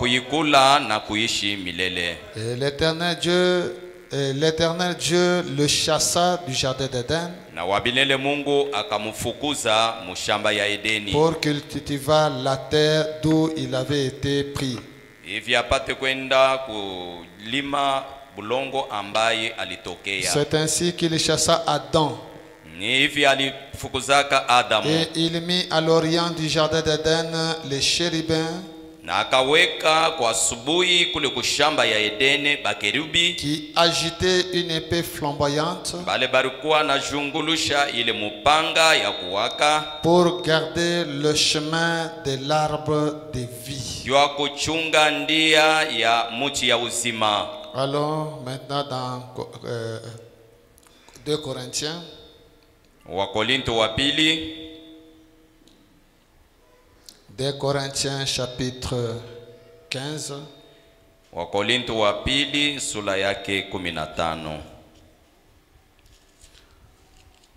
kuikula na kuishi milele. Et l'Éternel Dieu le chassa du jardin d'Éden Na wabilele Mungu akamufukuza mushamba ya Edeni pour qu'il cultivât la terre d'où il avait été pris. hivi apate kwenda kulima bulongo ambaye alitokea. C'est ainsi qu'il chassa Adam. Ni hivi alifukuzaka Adamu. Et il mit à l'orient du jardin d'Éden les chérubins Na akaweka kwa asubuhi kule kushamba ya Edene bakerubi qui agitaient une épée flamboyante bale barikuwa na jungulusha ile mupanga ya kuwaka pour garder le chemin de l'arbre de vie. jua kuchunga ndia ya muti ya uzima. Allons maintenant dans 2 Corinthiens. Wakorinto wa pili 2 Corinthiens chapitre 15. Wakorinto wa pili sura yake 15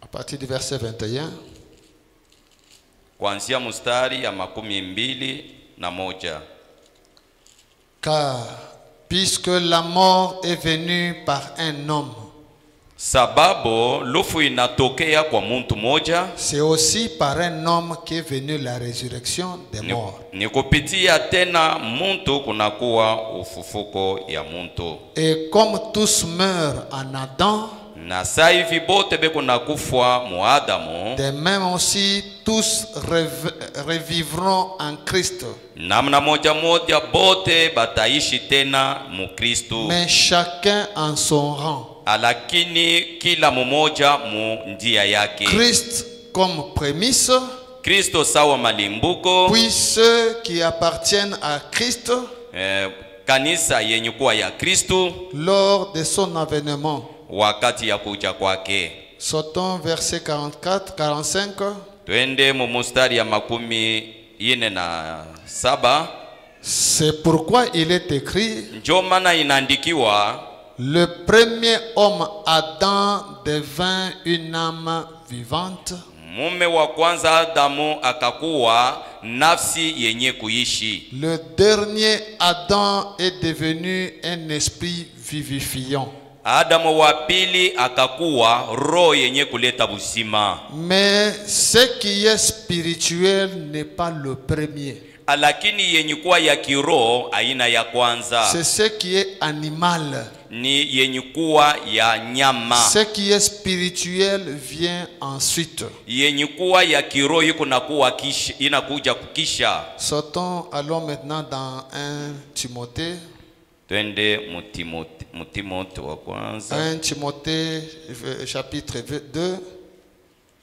À partir du verset 21. kuanzia mustari ya 21. Car puisque la mort est venue par un homme, sababu lufu inatokea kwa muntu moja, c'est aussi par un homme qu'est venue la résurrection des morts. Ni kupitia tena muntu kunakuwa ufufuko ya muntu. Et comme tous meurent en Adam, Na saa hivi bote beko nakufwa mu Adamu, de même aussi tous revivront en Christ. namna moja moja bote bataishi tena mu Kristu. Mais chacun en son rang. Alakini kila mmoja mu njia yake. Christ comme prémisse, Kristo sawa malimbuko, puis ceux qui appartiennent à Christ kanisa yenye kuwa ya Kristu lors de son avènement. wakati ya kuja kwake. Sautons verset 44-45. Twende mu mustari ya 47. C'est pourquoi il est écrit, Njo maana inaandikiwa, le premier homme Adam devint une âme vivante. mume wa kwanza Adamu akakuwa nafsi yenye kuishi. Le dernier Adam est devenu un esprit vivifiant. Adamu wa pili akakuwa roho yenye kuleta busima. Mais ce qui est spirituel n'est pas le premier. Lakini yenye kuwa ya kiroho aina ya kwanza. C'est ce qui est animal. Ni yenye kuwa ya nyama. Ce qui est spirituel vient ensuite. Yenye kuwa ya kiroho inakuja kukisha. Sautons, allons maintenant dans 1 Timothée. Twende Timothée wa kwanza. 1 Timothée chapitre 2.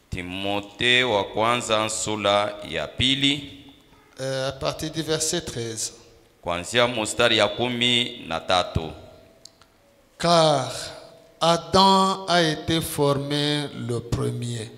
Timothée wa kwanza sura ya pili. À partir du verset 13. Kuanzia mstari ya 13. Car Adam a été formé le premier.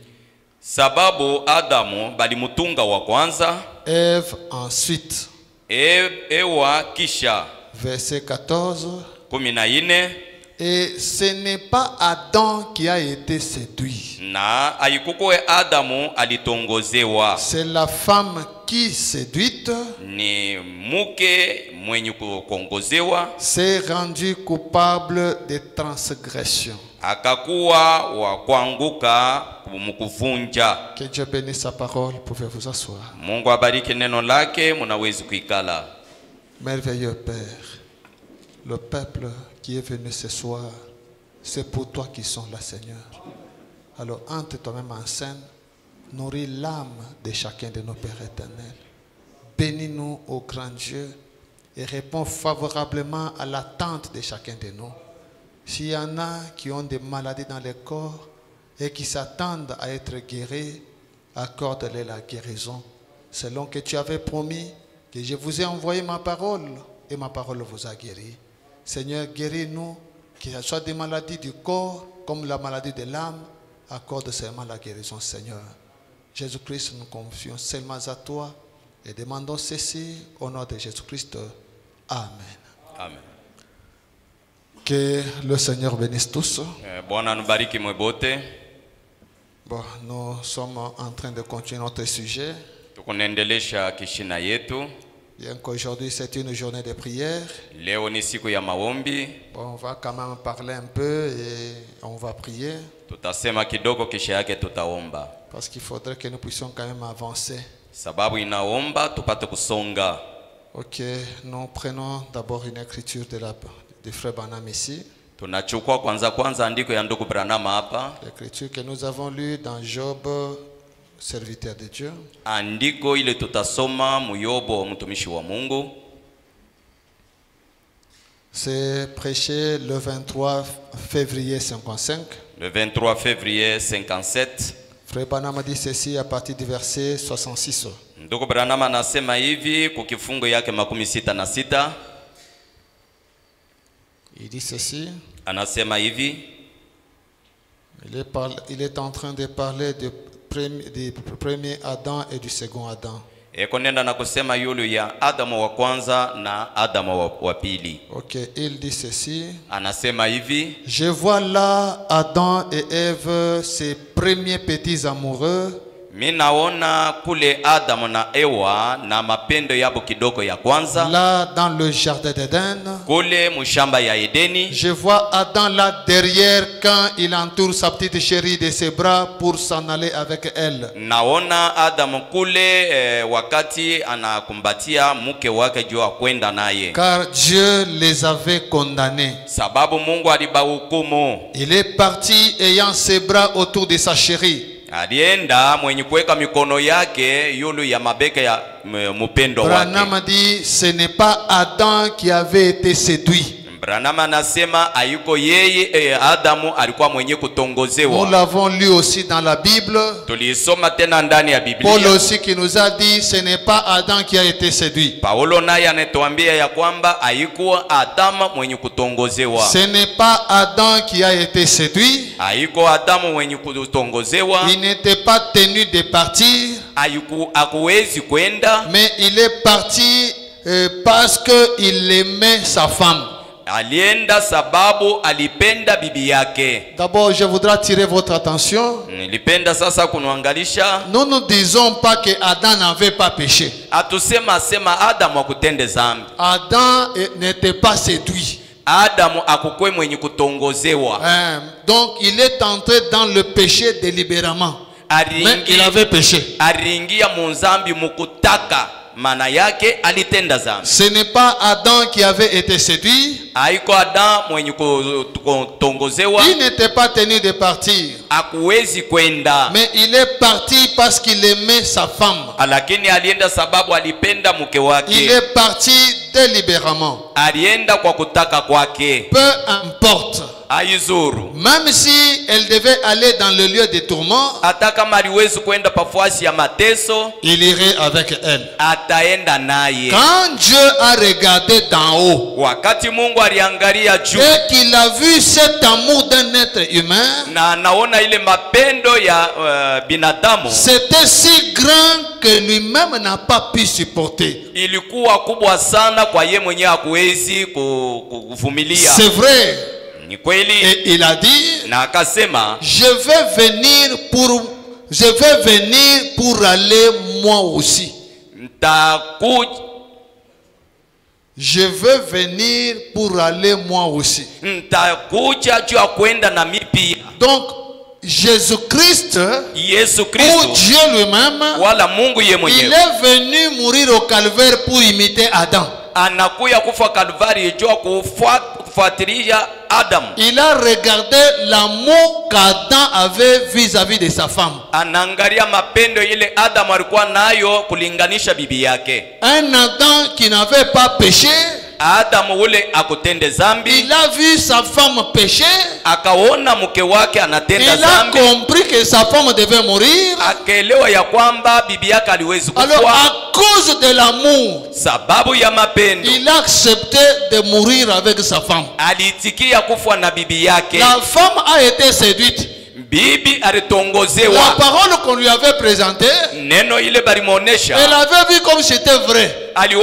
Sababu Adamu balimutunga wa kwanza, Ève ensuite. Ewa kisha. Verset 14. 14. Et ce n'est pas Adam qui a été séduit. Na aikukuwe Adamu alitongozewa. C'est la femme qui séduite Ni muke mwenye kuongozewa s'est rendue coupable de transgression. akakuwa wa kuanguka mukuvunja. Que Dieu bénisse sa parole. Pouvez vous asseoir. Mungu abariki neno lake, munawezi kuikala. Merveilleux Père, le peuple qui est venu ce soir, c'est pour toi qui sont là, Seigneur. Alors entre toi-même en scène, nourris l'âme de chacun de nos pères éternels. Bénis-nous, ô grand Dieu, et réponds favorablement à l'attente de chacun de nous. S'il y en a qui ont des maladies dans le corps et qui s'attendent à être guéris, accorde-les la guérison, selon que tu avais promis que je vous ai envoyé ma parole et ma parole vous a guéri. Seigneur, guéris-nous, qu'il y soit des maladies du corps comme la maladie de l'âme, accorde seulement la guérison, Seigneur. Jésus-Christ, nous confions seulement à toi et demandons ceci au nom de Jésus-Christ. Amen. Amen. Que le Seigneur bénisse tous. Bwana nubariki mwebote. Bon, nous sommes en train de continuer notre sujet. Tukunaendelesha kishina yetu. Bien qu'aujourd'hui c'est une journée de prière, Leo ni siku ya maombi, bon, on va quand même parler un peu et on va prier. tutasema kidogo kisha yake tutaomba. Parce qu'il faudrait que nous puissions quand même avancer. Sababu inaomba tupate kusonga. Ok, nous prenons d'abord une écriture de Frère Branham ici. Tunachukua kwanza andiko ya ndugu Branham hapa. L'écriture que nous avons lue dans Job, serviteur de Dieu. Andiko ile tutasoma muyobo mtumishi wa Mungu. C'est prêché le 23 février 55. Le 23 février 57. Frère Branham dit ceci à partir du verset 66. Ndugu Branham anasema hivi kukifungo yake 66. Il dit ceci. Anasema hivi. Il est en train de parler du premier Adam et du second Adam. Eko nenda na kusema yulu ya Adamu wa kwanza na Adamu wa pili. Ok, il dit ceci. Anasema hivi. Je vois là Adam et Ève, ses premiers petits amoureux. Minaona kule Adamu na Ewa na mapendo yabo kidogo ya kwanza. Là dans le jardin d'Éden. Kule mushamba ya Edeni. Je vois Adam là derrière quand il entoure sa petite chérie de ses bras pour s'en aller avec elle. Naona Adamu kule wakati anakumbatia mke wake juu kwenda naye. Car Dieu les avait condamnés. Sababu Mungu alibahukumu. Il est parti ayant ses bras autour de sa chérie. Alienda mwenye kuweka mikono yake yulu ya mabeka ya mpendo wake. Branham dit ce n'est pas Adam qui avait été séduit. Branham anasema hayuko yeye Adamu alikuwa mwenye kutongozewa. Nous l'avons lu aussi dans la Bible. Tulisoma tena ndani ya Biblia. Paul aussi qui nous a dit ce n'est pas Adam qui a été séduit. Paulo naye anatuambia ya kwamba haikuwa Adamu mwenye kutongozewa. Ce n'est pas Adam qui a été séduit. Haiko Adamu mwenye kutongozewa. Il n'était pas tenu de partir. Hakuwezi kwenda. Mais il est parti parce qu'il aimait sa femme. Alienda sababu alipenda bibi yake. D'abord, je voudrais attirer votre attention. Nilipenda sasa kunuangalisha. Nous ne disons pas que Adam n'avait pas péché. Atusema Adamu akutende zambi. Adam n'était pas séduit. Adamu akukwe mwenye kutongozewa. Donc, il est entré dans le péché délibérément. Mais il avait péché. Aringia munzambi mukutaka. Mana yake alitenda zambi. Ce n'est pas Adam qui avait été séduit. Haiko Adam mwenye kutongozewa. Il n'était pas tenu de partir. Hakuwezi kwenda. Mais il est parti parce qu'il aimait sa femme. Lakini alienda sababu alipenda mke wake. Il est parti délibérément. Alienda kwa kutaka kwake. Peu importe. Aizuru. Même si elle devait aller dans le lieu de tourment, ataka mariwezi kwenda pafuasi ya mateso, il irait avec elle. Ataenda naye. Quand Dieu a regardé d'en haut, wakati Mungu aliangalia juu, et qu'il a vu cet amour d'un être humain, na naona ile mapendo ya binadamu, c'était si grand que lui-même n'a pas pu supporter. Ilikuwa kubwa sana kwa yeye mwenyewe hakuwezi kuvumilia. C'est vrai. Et il a dit, na akasema, je vais venir pour aller moi aussi. Je veux venir pour aller moi aussi. Donc Jésus-Christ, ou Dieu lui-même, il est venu mourir au calvaire pour imiter Adam. Il a regardé l'amour qu'Adam avait vis-à-vis de sa femme. Un Adam qui n'avait pas péché. Il a vu sa femme pécher. Il a compris que sa femme devait mourir. Alors à cause de l'amour, il a accepté de mourir avec sa femme. La femme a été séduite. La parole qu'on lui avait présentée, elle avait vu comme c'était vrai. Elle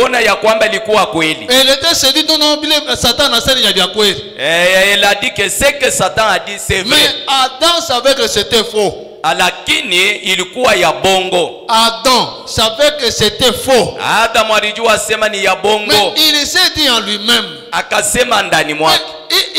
était séduite. Non, Satan a dit. Elle a dit que ce que Satan a dit c'est vrai. Mais Adam savait que c'était faux. lakini ilikuwa ya bongo. Adam savait que c'était faux. Adamu alijua sema ni ya bongo. Mais il s'est dit en lui-même, Akasema ndani mwake,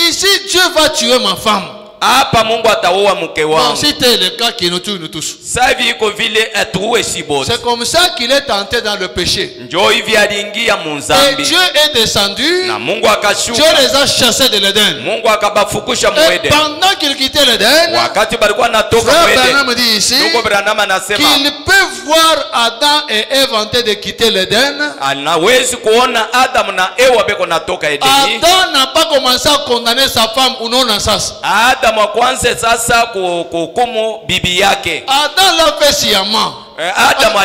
ici Dieu va tuer ma femme. hapa Mungu ataua mke Bon, wangu. c'était le cas qui nous tue nous tous. Sasa hivi iko vile atuue si bote. C'est comme ça qu'il est tenté dans le péché. Njoo hivi aliingia Et munzambi. Dieu est descendu. Na Mungu Dieu akashuka. les a chassés de l'Éden. Mungu akabafukusha Et mwede. pendant qu'il quittait l'Éden, Wakati balikuwa natoka Frère mwede. Branham dit ici Ndugu Branham anasema qu'il peut voir Adam et Ève en train de quitter l'Éden. anawezi kuona Adamu na Ewa beko natoka Edeni. Adam n'a pas commencé à condamner sa femme ou non à ça. Adamu wa kwanza sasa kuhukumu bibi yake. Adam l'a fait sciemment. Adamu Alors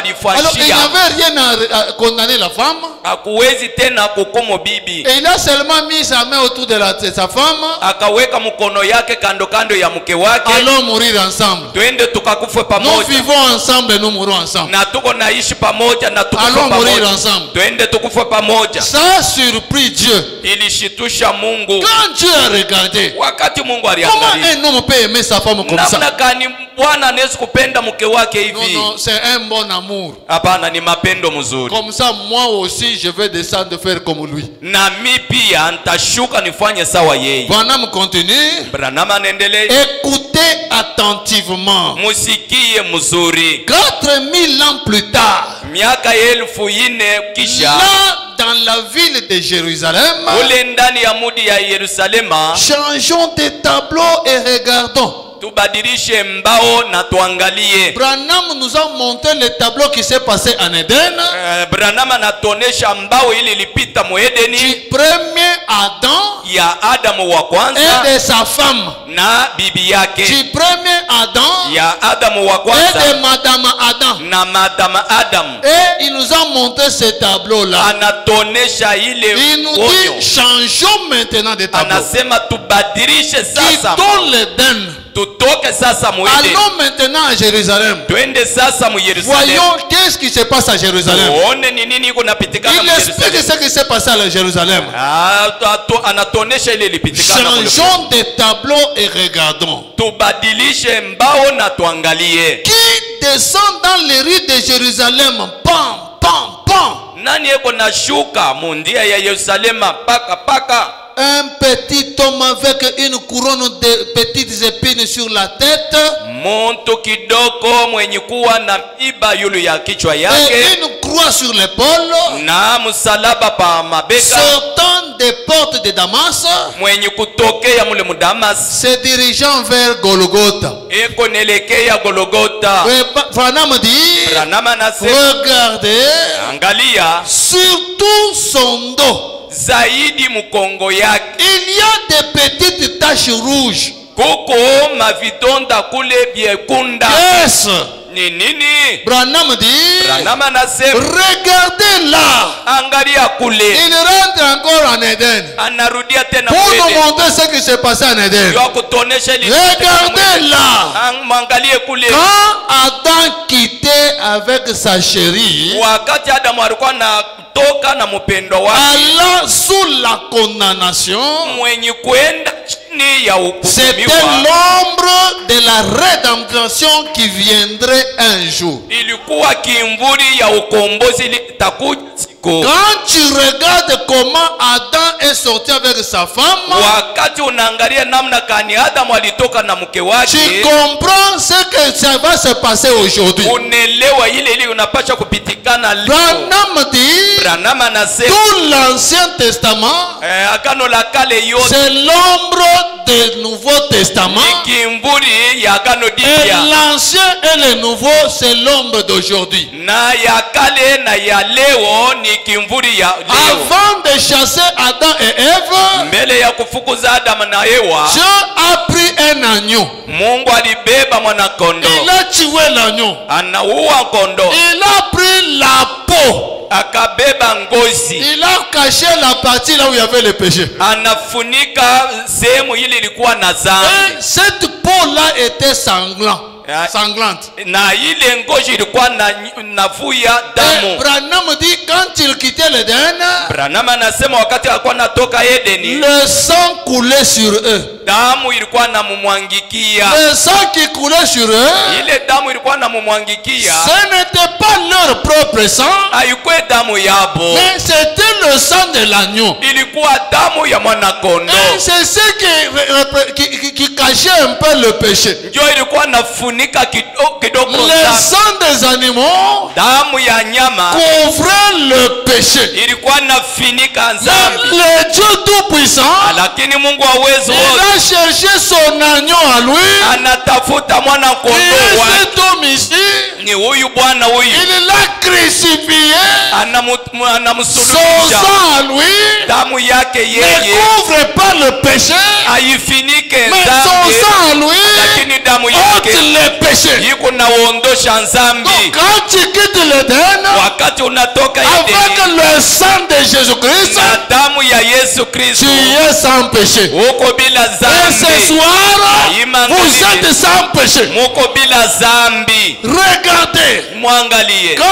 il alifashia. n'avait rien à condamner la femme. Hakuwezi tena kuhukumu bibi. Et il a seulement mis sa main autour de sa femme. Akaweka mkono yake kando kando ya mke wake. Allons mourir ensemble. Twende tukakufe Nous pamoja. vivons ensemble et nous mourrons ensemble. Na tuko naishi pamoja na tukufe Allons mourir pamoja. ensemble. Twende tukufe pamoja. Ça a surpris Dieu. Ilishitusha Mungu. Quand Dieu a regardé, Wakati Mungu comment aliangalia. un homme peut aimer sa femme comme ça? Namna gani Bwana anaweza kupenda mke wake Non, hivi? non, c'est un bon amour. Hapana, ni mapendo mzuri. Comme ça, moi aussi, je vais descendre faire comme lui. Na mi pia nitashuka nifanye sawa yeye. Branham continue. Branham anaendelea. Écoutez attentivement. Musikie mzuri. 4000 ans plus tard, Miaka 1000 kisha là, dans la ville de Jérusalem, ule ndani ya mudi ya Yerusalema, changeons de tableau et regardons. tubadilishe mbao na tuangalie. Branham nous a montré le tableau qui s'est passé en Éden. Branham anatuonesha mbao ili ilipita Du muedeni premier Adam ya Adamu wa et kwanza de sa femme. na bibi yake, Du premier Adam ya Adamu wa et de kwanza Madame Adam. na Madame Adamu. Et il nous a montré ce tableau-là. Anatuonesha ile Il nous onyo. dit, changeons maintenant de tableau. Anasema tubadilishe sasa, Quittons l'Éden. tutoke sasa muede, Allons maintenant à Jérusalem. twende sasa mu Yerusalemu. Voyons qu'est-ce qui se passe à Jérusalem. Tuone ni nini iko napitikana mu Il explique Yerusalemu. ce qui s'est passé à Jérusalem. Anatuonesha ile ilipitikana kule. Changeons de tableau et regardons. Tubadilishe mbao na tuangalie. Qui descend dans les rues de Jérusalem? Pam, pam, pam. Nani eko nashuka mundia ya Yerusalema paka? Un petit homme avec une couronne de petites épines sur la tête Muntu kidogo mwenye kuwa na miba yulu ya kichwa et yake une croix sur l'épaule, na msalaba pa mabeka, sortant des portes de Damas, mwenye kutokea mule mudamas, se dirigeant vers Golgotha. eko nelekea Golgotha. Branham dit, Branham anasema regardez angalia surtout son dos. zaidi mkongo yake Il y a des petites taches rouges. kuko mavidonda kule biekunda. Yes. Ni nini? Branham dit, Branham anasema regardez là. angalia kule. Il rentre encore en Éden Anarudia tena pour nous mbele. montrer ce qui s'est passé en Éden. Yo kutonesha ile. Regardez là. Mwangalie kule. Quand Adam quittait avec sa chérie, Wakati Adamu alikuwa anatoka na mpendo wake allant sous la condamnation, mwenye kwenda chini ya c'était hukumiwa, l'ombre de la rédemption qui viendrait un jour. ilikuwa kimvuli ya ukombozi litakuja siku. Quand tu regardes comment Adam est sorti avec sa femme, Wakati unaangalia namna kani Adamu alitoka na mke tu wake, comprends ce que ça va se passer aujourd'hui. unaelewa ile ile unapaswa kupitikana leo. Branham dit, Branham anasema tout l'Ancien Testament, agano la kale yote c'est l'ombre du Nouveau Testament. ni kimvuli ya agano Et jipya, l'ancien et le nouveau, c'est l'ombre d'aujourd'hui. na ya kale na ya leo ni kimvuli ya leo. Avant de chasser Adam et Ève, Mbele ya kufukuza Adamu na Ewa, Dieu a pris un agneau. Mungu alibeba mwana kondo, Il a tué l'agneau. anaua kondo, Il a pris la peau. akabeba ngozi, Il a caché la partie là où il y avait le péché. anafunika sehemu ile ilikuwa na dhambi, Et cette peau-là était sanglante. na ile ngozi ilikuwa navuya Et damu. Branham dit, quand il quittait l'Éden, Branham anasema wakati alikuwa natoka Edeni, le sang coulait sur eux. damu ilikuwa namumwangikia. Le sang qui coulait sur eux, Ile damu ilikuwa namumwangikia. ce n'était pas leur propre sang, Haikuwa damu yabo. mais c'était le sang de l'agneau. Ilikuwa damu ya mwana kondo. Et c'est ce qui cachait un peu le péché. Ndio ilikuwa nafunika kidogo Le dhambi. sang des animaux Damu ya nyama couvrait le péché. ilikuwa nafinika dhambi. Le Dieu Tout-Puissant, Lakini Mungu wa uwezo il wote a cherché son agneau à lui. anatafuta mwana Et kondoo wake. cet homme ici, Ni huyu Bwana huyu il l'a crucifié. Son anamsulubisha. sang à lui Damu yake ne yeye couvre pas le péché, haifinike mais son dhambi, sang à lui lakini damu ôte yake les péchés. iko naondosha Donc dhambi. quand tu quittes l'Éden Wakati unatoka avec Edeni le sang de Jésus-Christ, na damu ya Yesu Kristo, tu es sans péché. uko bila Et ce dhambi. soir, vous êtes sans péché. Muko bila dhambi. Regardez, Mwangalie, quand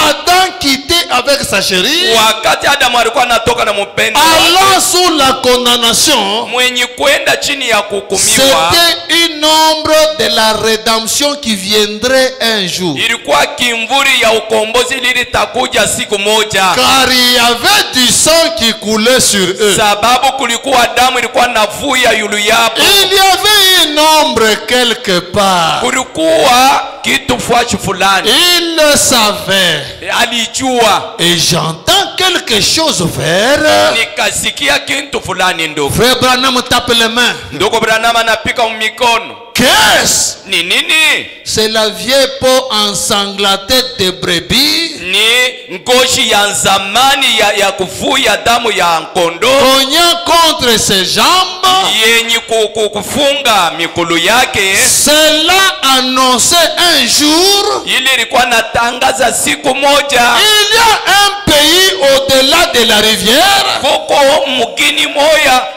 Adam quittait avec sa chérie, wakati Adamu alikuwa anatoka na mpendo allant sous la condamnation, mwenye kwenda chini ya kuhukumiwa, c'était une ombre de la rédemption qui viendrait un jour. ilikuwa kimvuri ya ukombozi lilitakuja siku moja, Car il y avait du sang qui coulait sur eux. sababu kulikuwa damu ilikuwa navuya yulu yapo. Il y avait une ombre quelque part. Kulikuwa kitu fuashi fulani, Il le savait. alijua. Et j'entends quelque chose faire. Nikasikia kitu fulani ndugu. Frère Branham tape les mains. Ndugu Branham anapika mikono. Qu'est-ce? Ni nini? C'est la vieille peau ensanglantée de brebis Ni ngozi ya zamani ya kuvuya damu ya kondo cognant contre ses jambes. yenye kufunga mikulu yake. Cela annonçait un jour. Ile ilikuwa natangaza siku moja, Il y a un pays au-delà de la rivière kuko mugini moya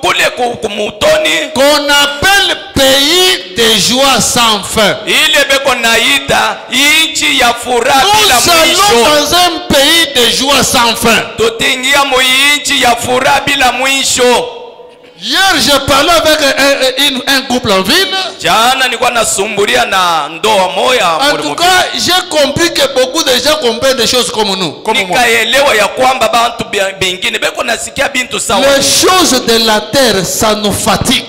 kule kumutoni qu'on appelle pays de joie sans fin. ile beko naita inchi ya furaha bila Nous allons mwisho. dans un pays de joie sans fin. Tutingia mu inchi ya furaha bila mwisho. Hier, j'ai parlé avec un couple en ville. Jana nilikuwa nasumbulia na ndoa moya. En tout cas, j'ai compris que beaucoup de gens comprennent des choses comme nous. Comme moi. Nikaelewa ya kwamba bantu bingine beko nasikia bintu sawa. Les choses de la terre, ça nous fatigue.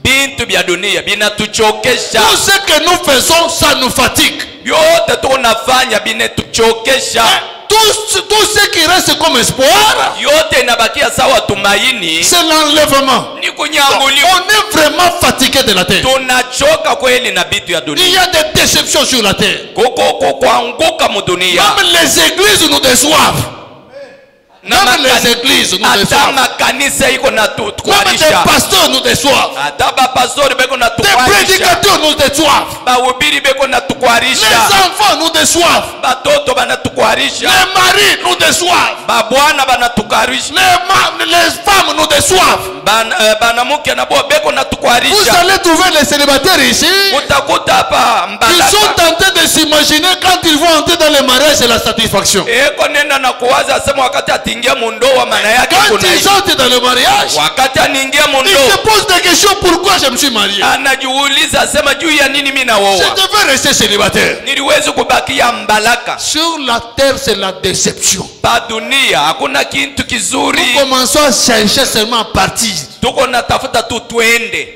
Bintu bya dunia binatuchokesha. Tout ce que nous faisons, ça nous fatigue. Yote tunafanya binatuchokesha. Tout ce qui reste comme espoir, Yote inabakia sawa tumaini. c'est l'enlèvement. Ni kunyanguliwa. On est vraiment fatigué de la terre. Tunachoka kweli na bitu ya Il y dunia. a des déceptions sur la terre. Kuko kuanguka mu dunia. Même les églises nous déçoivent. Même les églises nous Hata déçoivent. makanisa iko na Même tukwarisha. des pasteurs nous déçoivent. Hata bapastori beko na Des tukwarisha. prédicateurs nous déçoivent. Bahubiri beko na Les tukwarisha. enfants nous déçoivent. Batoto banatukwarisha. Les maris nous déçoivent. Babwana banatukwarisha. Les femmes nous déçoivent. Banamuke na bo beko na Vous tukwarisha. allez trouver les célibataires ici. Utakuta hapa Ils sont Mbandaka. tentés de s'imaginer quand ils vont entrer dans le mariage, c'est la satisfaction. Eko nenda na kuwaza sema wakati atingia mundoa maana yake Quand kuna ils entrent dans le mariage, wakati aniingia ils se mundoa posent des questions. Pourquoi je me suis marié? anajiuliza sema juu ya nini mimi Je naoa. devais rester célibataire. Niliwezi kubakia mbalaka. Sur la terre, c'est la déception. Pa dunia hakuna kitu kizuri. Nous commençons à chercher seulement à partir. Tuko natafuta tu twende.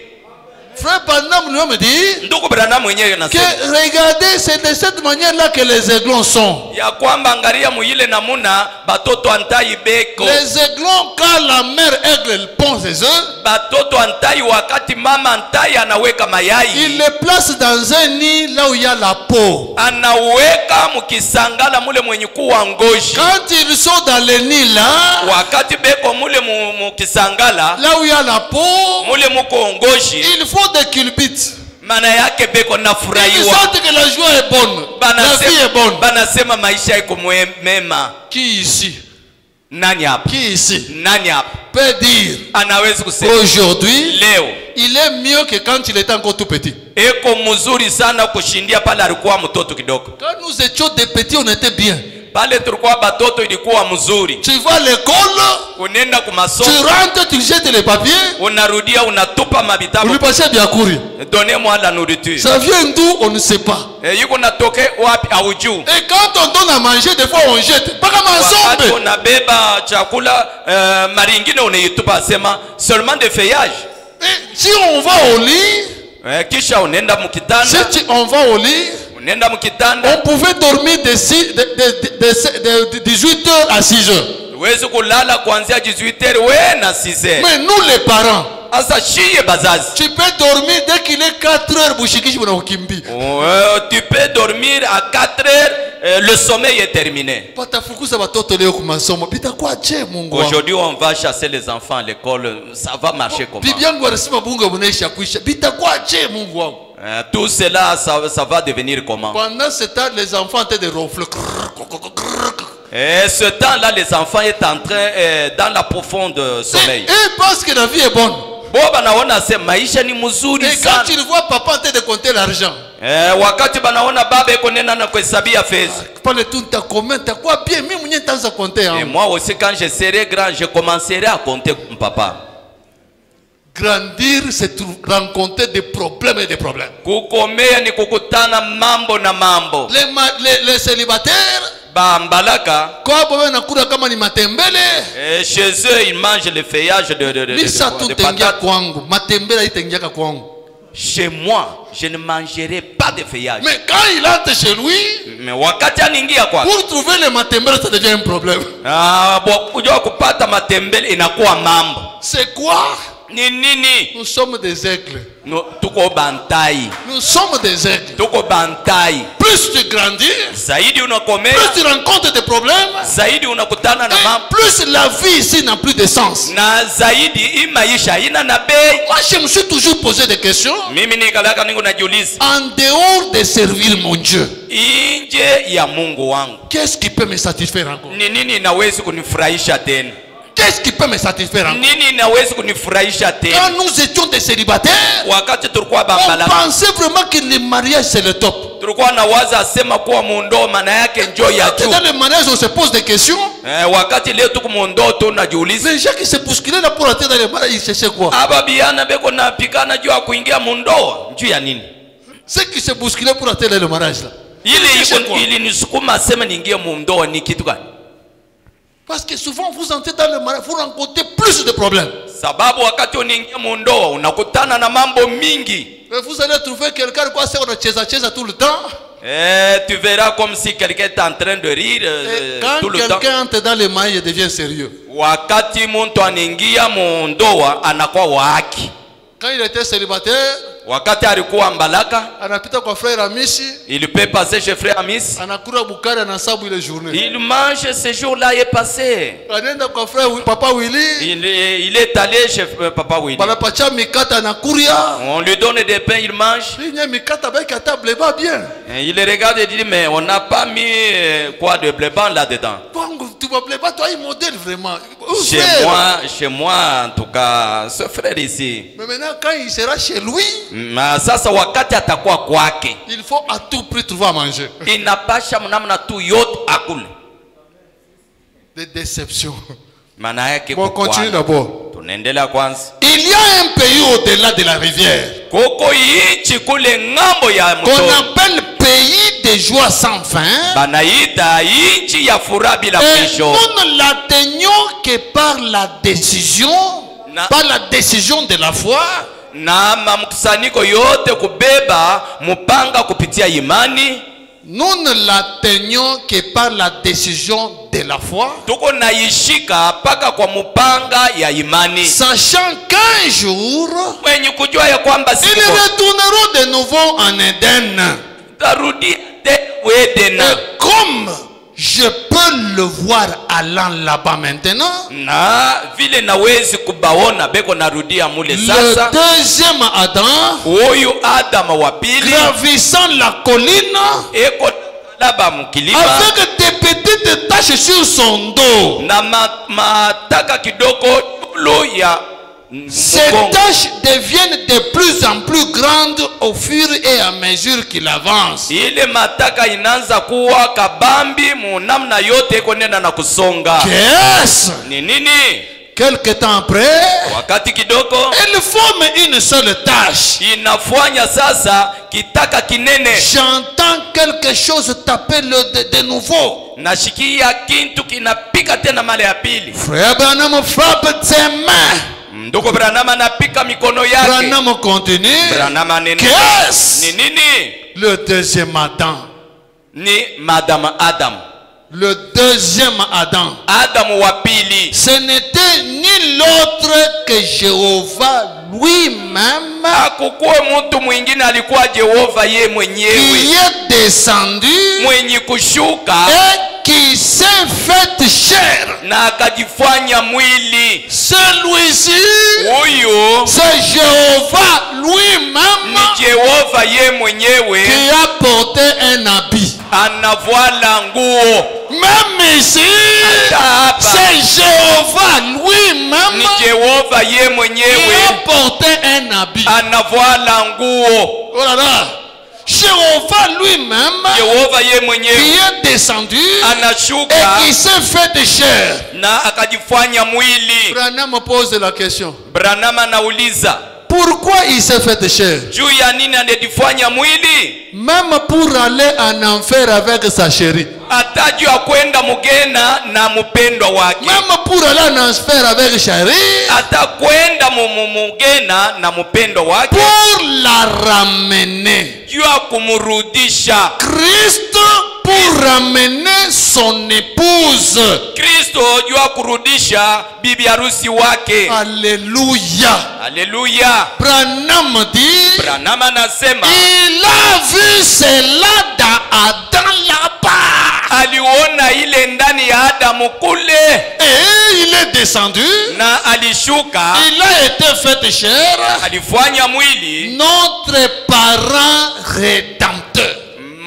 Frère Branham nous me dit Ndugu Branham mwenyewe que anasema regardez, c'est de cette manière-là que les aiglons sont. ya kwamba angalia muile namuna batoto antai beko. Les aiglons, quand la mère aigle elle pond ses œufs, Batoto antai wakati mama antai anaweka il mayai. les place dans un nid là où il y a la peau. Anaweka mukisangala mule mwenye kuwa ngoshi. Quand ils sont dans le nid là, Wakati beko mule mukisangala là où il y a la peau, mule muko ngoshi. ils font des culbutes. Maana yake beko Ils nafurahiwa. sentent que la joie est bonne. La vie est bonne. Banasema maisha iko mema. Qui ici? Nani hapa? Qui ici Nani hapa peut dire anawezi kusema aujourd'hui, leo il est mieux que quand il était encore tout petit? eko mzuri sana kushindia pale alikuwa mtoto kidogo. Quand nous étions des petits, on était bien. pale tulikuwa batoto ilikuwa mzuri. Tu vas à l'école, Unaenda tu kumasomo, rentres, tu jettes les papiers, unarudia unatupa on mabitabu. lui passait bien courir. Donnez-moi la nourriture. Ça vient d'où? On ne sait pas. Yuko natoke wapi aujuu. Et quand on donne à manger, des fois on jette. Pas comme Wakati ensemble. unabeba chakula mara ingine unaitupa, sema seulement de feuillage. Et si on va au lit, Kisha unaenda mkitanda, si on va au lit, unaenda mkitanda, on pouvait dormir de 18h à 6h. uwezi kulala kuanzia 18h we na 6h. Mais nous les parents, Asa shiye bazazi, tu peux dormir dès qu'il est 4h, bushikishi bunakukimbi. tu peux dormir à 4h, le sommeil est terminé. Patafukuza batoto leo kumasomo. Bitakuwa je Mungu wangu. Aujourd'hui on va chasser les enfants à l'école, ça va marcher comment? Bibi yangu alisema bunga bunaisha kuisha. Bitakuwa je Mungu wangu. Tout cela, ça va devenir comment? Pendant ce temps, les enfants étaient de ronfler. Et ce temps-là, les enfants sont en train dans la profonde sommeil. Et parce que la vie est bonne. Banaona se maisha ni mzuri Et quand sana. tu vois papa en train de compter l'argent, Wakati banaona baba iko nena na kuhesabia fedha. pas le tout t'as combien, t'as quoi bien, mimi mwenyewe nitaanza compter. Et moi aussi quand je serai grand, je commencerai à compter comme papa. Grandir, c'est rencontrer des problèmes et des problèmes. Kukomea ni kukutana mambo na mambo. Les célibataires, Bambalaka, kwa bobe nakula kama ni matembele. chez eux ils mangent le feuillage de patates. Kwangu, matembele itengiaka kwangu. Chez moi, je ne mangerai pas de feuillage. Mais quand il entre chez lui, Mais wakati anaingia kwa, pour trouver les matembele, ça devient un problème. kujua kupata matembele inakuwa mambo. C'est quoi? Ni nini? Nous sommes des aigles. Tuko bantai. Nous sommes des aigles. Tuko bantai. Plus tu grandis, Zaidi unakomea, plus tu rencontres des problèmes, zaidi unakutana na mambo. et plus la vie ici n'a plus de sens. Na zaidi hii maisha ina na bei. Moi, je me suis toujours posé des questions. Mimi nikalaka ningo najiuliza, En dehors de servir mon Dieu, nje ya Mungu wangu, qu'est-ce qui peut me satisfaire encore? ni nini inaweza kunifurahisha tena? Qu'est-ce qui peut me satisfaire encore? Nini inaweza kunifurahisha Quand tena? nous étions des célibataires, Wakati tulikuwa on bambala, pensait vraiment que le mariage c'est le top. tulikuwa na waza asema kuwa mundo maana yake njoo ya juu. Dans le mariage, on se pose des questions. Wakati leo tuko mundo tunajiuliza, Les gens qui se bousculaient là pour entrer dans le mariage, ils cherchaient quoi? aba biana beko na pikana juu ya kuingia mundoa juu ya nini? Ceux qui se bousculaient pour entrer dans le mariage là. Ili nisukuma asema niingie mundoa ni kitu gani? Parce que souvent vous entrez dans le mariage, vous rencontrez plus de problèmes. Sababu wakati unaingia mundoa unakutana na mambo mingi. Et vous allez trouver quelqu'un quoi c'est on cheza tout le temps. Tu verras comme si quelqu'un est en train de rire tout le temps. Quand quelqu'un entre dans le mariage, il devient sérieux. Wakati mtu anaingia mundoa anakuwa wa haki. Quand il était célibataire, wakati alikuwa Mbalaka, anapita kwa frère Amisi, il peut passer chez frère Amis, anakula bukari anasabu ile journée. il mange ce jour-là est passé. Anaenda kwa frère papa Willy, il est allé chez papa Willy. banapacha mikata anakuria. On lui donne des pains, il mange. Il y a mikata avec la table va bien. Il regarde et dit mais on n'a pas mis quoi de blé blanc là-dedans. Tu vas plaire pas toi, il modèle vraiment. Chez moi en tout cas, ce frère ici. Mais maintenant quand il sera chez lui, sasa wakati atakuwa kwake, il faut à tout prix trouver à manger. Inapasha mnamna tu yote akule. Des déceptions. Maana yake bon, continue d'abord. Tunaendelea kwanza. Il y a un pays au-delà de la rivière. Koko inchi kule ngambo ya mto. Qu'on appelle pays de joie sans fin. Banaita inchi ya furaha bila mwisho. Nous ne l'atteignons que par la décision, par la décision de la foi. Na mkusanyiko yote kubeba mupanga kupitia imani. Nous ne l'atteignons que par la décision de la foi. Tuko naishika paka kwa mupanga ya imani. Sachant qu'un jour, mwenye kujua ya kwamba siku ils retourneront de nouveau en Éden. Tarudi Edena. Et comme je peux le voir allant là-bas maintenant, na vile nawezi kubaona beko narudia mule sasa. Le deuxième Adam, huyu Adam wa pili, gravissant la colline, eko laba mkilima, avec des petites taches sur son dos, na mataka kidogo lu ya Ces tâches deviennent de plus en plus grandes au fur et à mesure qu'il avance. Ile mataka inaanza kuwa kabambi munamna yote konenda na kusonga. Qu'est-ce? Ni nini? Quelque temps après, Wakati kidogo elle forme une seule tâche. inafanya sasa kitaka kinene. J'entends quelque chose taper de nouveau. Nashikia kintu kinapika tena mara ya pili. Frère Branham frappe ses mains. Ndugu Branham anapika mikono yake. Branham continue. Branham anene. Qu'est-ce? Ni nini? Le deuxième Adam. Ni Madame Adam. Le deuxième Adam. Adam wa pili. Ce n'était ni l'autre que Jéhovah lui-même Hakukuwa mtu mwingine, alikuwa Jehova ye mwenyewe qui est descendu mwenye kushuka et qui s'est fait chair. na akajifanya mwili. Celui-ci, Huyu c'est Jéhovah lui-même ni Jehova ye mwenyewe qui a porté un habit. anavala nguo. Même ici, Hata hapa c'est Jéhovah lui-même ni Jehova ye qui a mwenyewe porté un habit. anavala nguo. Oh là là. Jéhovah lui-même Jehova ye qui mwenyewe est descendu anashuka et qui s'est fait de chair. na akajifanya mwili. Branham pose la question. Branham anauliza Pourquoi il s'est fait de chair? juu ya nini anajifanya mwili? Même pour aller en enfer avec sa chérie. Atajua kwenda mugena na mpendwa wake. Même pour aller en enfer avec chérie. Atakwenda mugena na mpendwa wake Pour la ramener. jua kumurudisha. Christ pour ramener son épouse. Kristo jua kurudisha bibi harusi wake. Alléluia. Haleluya. Branham dit, Branham anasema il a vu cela dans Adam là-bas. aliona ile ndani ya Adamu kule Et il est descendu. na alishuka, Il a été fait chair. alifanya mwili. Notre parent rédempteur.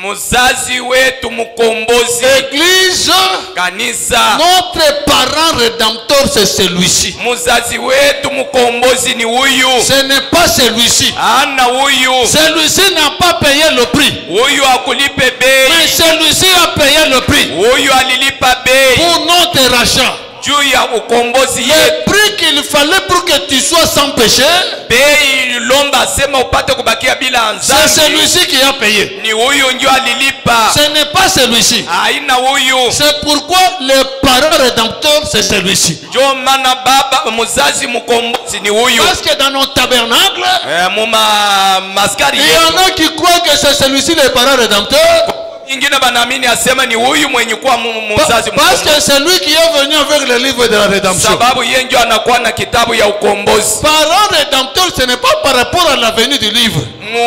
Mzazi wetu mkombozi, Église, kanisa. notre parent rédempteur, c'est celui-ci. Mzazi wetu mkombozi ni huyu, Ce n'est pas celui-ci. ana huyu. Celui-ci n'a pas payé le prix. Huyu akulipe Mais bei, celui-ci a payé le prix huyu alilipa bei pour notre rachat. juu ya ukombozi yetu. Le prix qu'il fallait pour que tu sois sans péché, Bei lomba sema upate kubakia bila c'est dhambi, celui-ci qui a payé. ni huyu ndio alilipa, Ce n'est pas celui-ci. haina huyu. C'est pourquoi le parent rédempteur, c'est celui-ci. Ndio maana baba mzazi mkombozi ni huyu. Parce que dans nos tabernacles, Muma maskari il y en yetu a qui croient que c'est celui-ci le parent rédempteur. ingine banaamini asema ni huyu mwenye kuwa mzazi Parce que mkombozi, c'est lui qui est venu avec le livre de la rédemption. sababu yeye ndio anakuwa na kitabu ya ukombozi. Parent rédempteur, ce n'est pas par rapport à la venue du livre.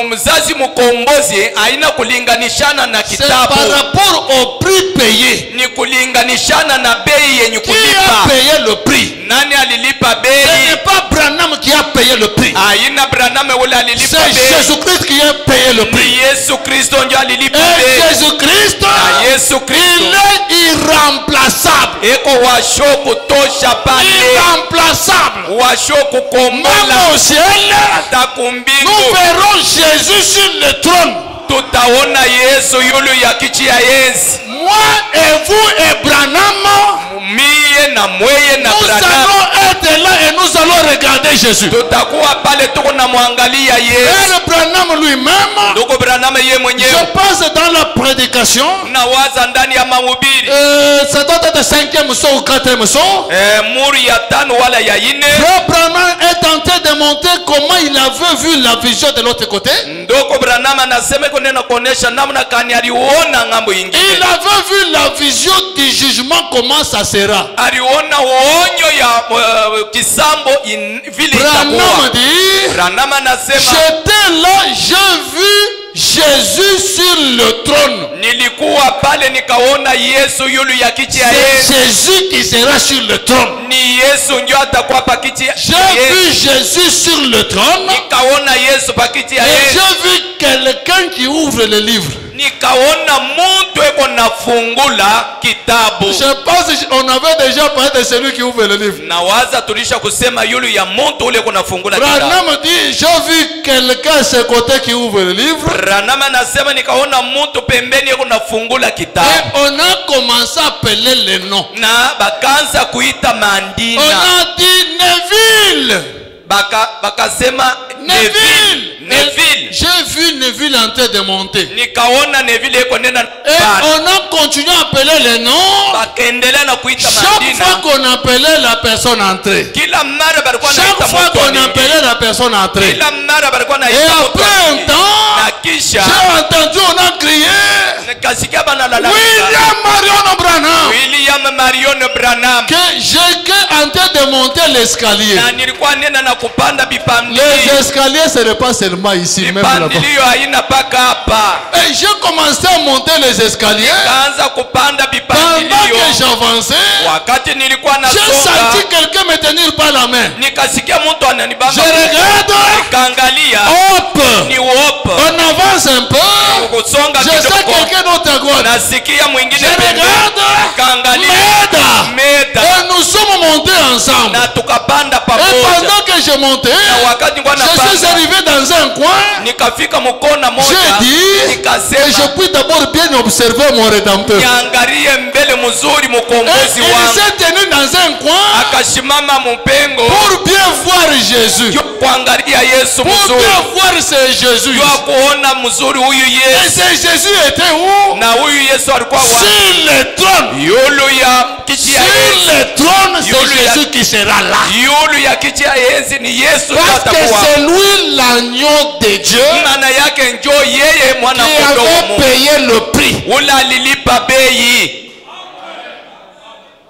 Mzazi mkombozi haina kulinganishana na C'est par kitabu, rapport au prix payé. ni kulinganishana na bei yenye Qui a kulipa. payé le prix? Nani alilipa Ce bei? n'est pas Branham qui a payé le prix. Haina Branham ule alilipa C'est bei, Jésus-Christ qui a payé le ni prix. Yesu Kristo ndio alilipa Et bei. Jésus-Christ, Na Yesu il Kristo est irremplaçable. eko washo kutosha pale, Irremplaçable. washo Même kukombola au ciel, hata nous kumbingu. verrons Jésus sur le trône. Tutaona Yesu yule ya kiti ya enzi. Moi et vous et Branham, Mie na mweye na nous Branham allons être là et nous allons regarder Jésus. tutakuwa pale tuko na mwangalia Yesu. Et Branham lui-même, Ndugu Branham ye je mwenyewe pense dans la prédication, nawaza ndani ya mahubiri ça doit être 5e son ou 4e son. muri ya tano wala ya ine, Frère Branham est en train de montrer comment il avait vu la vision de l'autre côté. ndugu Branham anasema kunena kuonesha namna kani aliona ngambo Il ingine, avait vu la vision du jugement, comment ça sera. aliona uonyo ya kisambo vile Branham itakuwa. dit, Branham anasema j'étais là, j'ai vu Jésus sur le trône. nilikuwa pale nikaona Yesu yule ya kiti ya C'est enzi. Jésus qui sera sur le trône. Ni Yesu ndio atakuwa pa kiti ya J'ai vu enzi. Jésus sur le trône Nikaona Yesu pa kiti ya et enzi. j'ai vu quelqu'un qui ouvre le livre. nikaona muntu eko nafungula kitabu. Je pense qu'on avait déjà parlé de celui qui ouvre le livre. Nawaza tulisha kusema yulu ya muntu ule eko nafungula kitabu. Branham dit, j'ai vu quelqu'un à ce côté qui ouvre le livre. Branham anasema nikaona muntu pembeni eko nafungula kitabu. Et on a commencé à appeler les noms. Na bakanza kuita mandina. On a dit Neville. Bakasema Neville. J'ai vu Neville en train de monter. Nikaona Neville eko nena. Et on a continué à appeler les noms. Bakaendelea na kuita mandina. Chaque fois qu'on appelait la personne entrée. Kila mara balikuwa Chaque naita fois qu'on appelait la personne entrée. Kila mara balikuwa Et naita après un temps, na kisha j'ai entendu, on a crié. nikasikia banalalamika William Marion Branham. William Marion Branham. Que j'étais en train de monter l'escalier. Na nilikuwa nena na kupanda bipandilio. Les escaliers, ce n'est pas seulement ici, même là-bas. Bipandilio haina paka hapa. Et j'ai commencé à monter les escaliers. Kaanza kupanda Pendant bipandilio. que j'avançais, Wakati nilikuwa j'ai senti nasonga quelqu'un me tenir par la main. nikasikia mtu Je ananibamba. regarde. Nikaangalia Hop. ni wopo. On avance un peu. Kusonga Je sens kidogo. quelqu'un d'autre à gauche. Nasikia mwingine Je regarde. Nikaangalia Meda. Et nous sommes montés ensemble. na tukapanda Et pamoja. pendant que je montais, Na wakati nilikuwa je suis napanda arrivé dans un coin. nikafika mkona moja. J'ai dit que je Nikasema puis d'abord bien observer mon Rédempteur. niangalie mbele mzuri Et mkombozi il wangu. s'est tenu dans un coin Akashimama mpengo pour bien voir Jésus. yo kuangalia Yesu Pour mzuri. bien voir ce Jésus. Yo kuona mzuri huyu Et Yesu. ce Jésus était où? Na huyu Yesu alikuwa wapi? Sur le trône. Yulu ya kiti ya Sur enzi. le trône, Yule c'est ya- Jésus qui sera là. Yulu ya kiti ya enzi ni Yesu Parce que atakuwa. c'est lui l'agneau de Dieu Maana yake njo yeye mwana qui kondoo wa avait Mungu. payé le prix. Ule alilipa bei.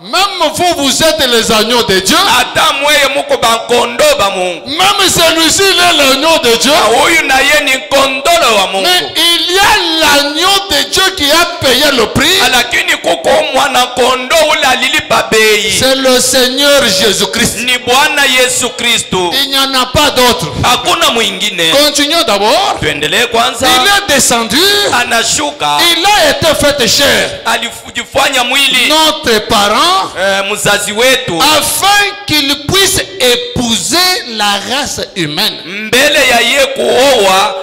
Même vous, vous êtes les agneaux de Dieu. Hata mweye muko bankondo ba Mungu. Même celui-ci, il est l'agneau de Dieu. Na huyu na ye ni kondolo wa Mungu. Mais il y a l'agneau de Dieu qui a payé le prix. Lakini kuko mwana kondo ule alilipa bei. C'est le Seigneur Jésus-Christ. Ni Bwana Yesu Kristo. Il n'y en a pas d'autre. Hakuna mwingine. Continuons d'abord. Tuendelee kwanza. Il est descendu. Anashuka. Il a été fait chair. Alijifanya mwili. Notre parent. Mzazi wetu. Afin qu'il puisse épouser la race humaine. Mbele ya ye kuoa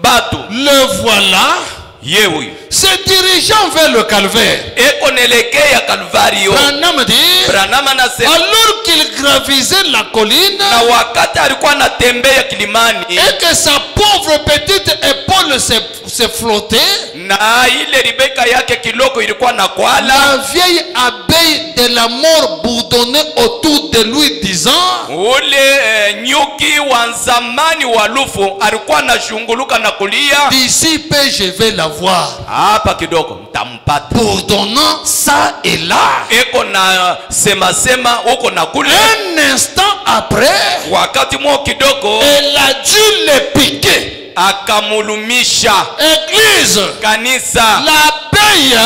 batu. Le voilà. Ye huyu. Se dirigeant vers le calvaire. Eko nelekea Kalvario. Branham dit. Branham anasema. Alors qu'il gravisait la colline. Na wakati alikuwa anatembea kilimani. Et que sa pauvre petite épaule se flottait. Na ile Rebeka yake kiloko ilikuwa na kwala. La vieille abeille de la mort bourdonnait autour de lui disant. Ule nyuki wa zamani wa lufu alikuwa anashunguluka na kulia. D'ici peu je vais la voir. Hapa kidogo mtampata. Bourdonnant ça et là. Eko na sema huko na kule. Un instant après. Wakati mwo kidogo. Elle a dû le piquer. Akamulumisha. Église. Kanisa. L'abeille.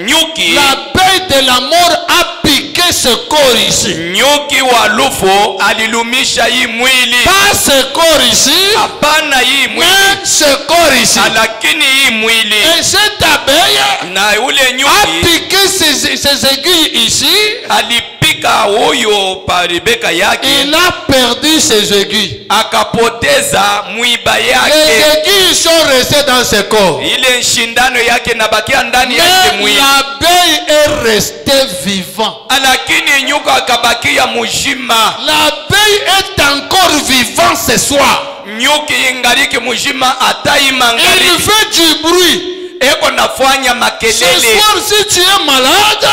Nyuki. L'abeille de la mort a piqué ce corps ici. Nyuki wa lufu alilumisha hii mwili. Pas ce corps ici. Hapana hii mwili. Mais ce corps ici. Lakini hii mwili. Et cette abeille. Na ule nyuki. A piqué ses aiguilles ici. Alipika huyo pa Rebeka yake. Il a perdu ses aiguilles. Akapoteza mwiba yake. Les aiguilles sont restées dans ce corps. Ile shindano yake nabakia ndani yake Mais mwili. l'abeille est restée vivante. Lakini nyuka akabakia mujima. L'abeille est encore vivante ce soir. Nyuki ingaliki mujima ataima Il ngaliki. fait du bruit. Eko nafanya Ce makelele. soir, si tu es malade,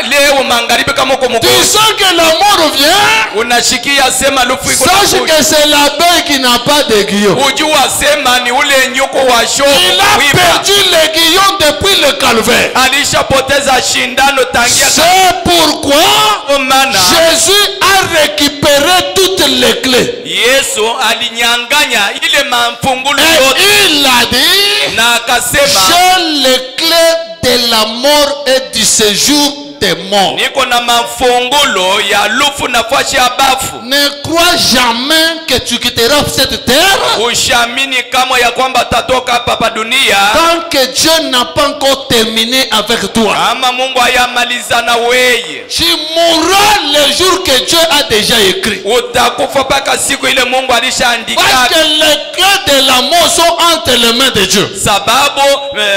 Leo magharibi kama uko tu mgonjwa. sens que la mort vient. Unashikia sema lufu iko Sache nakuja. que c'est l'abeille qui n'a pas d'aiguillon. Ujua sema ni ule nyuko wa show. Il a perdu l'aiguillon depuis le calvaire. Alishapoteza shindano tangia. C'est pourquoi Maana Jésus a récupéré toutes les clés. Yesu alinyanganya ile mafungulo Et yote. il a dit, Na akasema j'ai les clés de la mort et du séjour tes morts. niko na mafungulo ya lufu na fashi ya bafu. Ne crois jamais que tu quitteras cette terre Ushamini kama ya kwamba tatoka hapa dunia tant que Dieu n'a pas encore terminé avec toi. kama Mungu hayamaliza na weye. Tu mourras le jour que Dieu a déjà écrit. Utakufa paka siku ile Mungu alishaandika. Parce que les clés de la mort sont entre les mains de Dieu. Sababu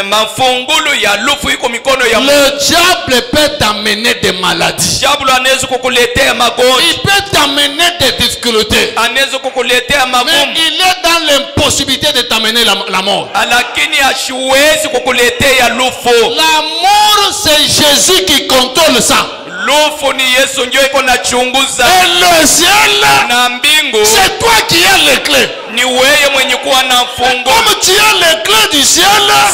mafungulo ya lufu iko mikono ya Mungu. Le diable peut t'amener des maladies. Diablo anaweza kukuletea magonjwa. Il peut t'amener des difficultés. Anaweza kukuletea Mais magumu. il est dans l'impossibilité de t'amener la mort. Lakini hasiwezi kukuletea lufu. La mort, c'est Jésus qui contrôle ça. Lufu ni Yesu ndio iko na chunguza. Et le ciel, Na mbingu c'est toi qui as les clés. ni wewe mwenye kuwa na fungulo. Comme tu as les clés du ciel,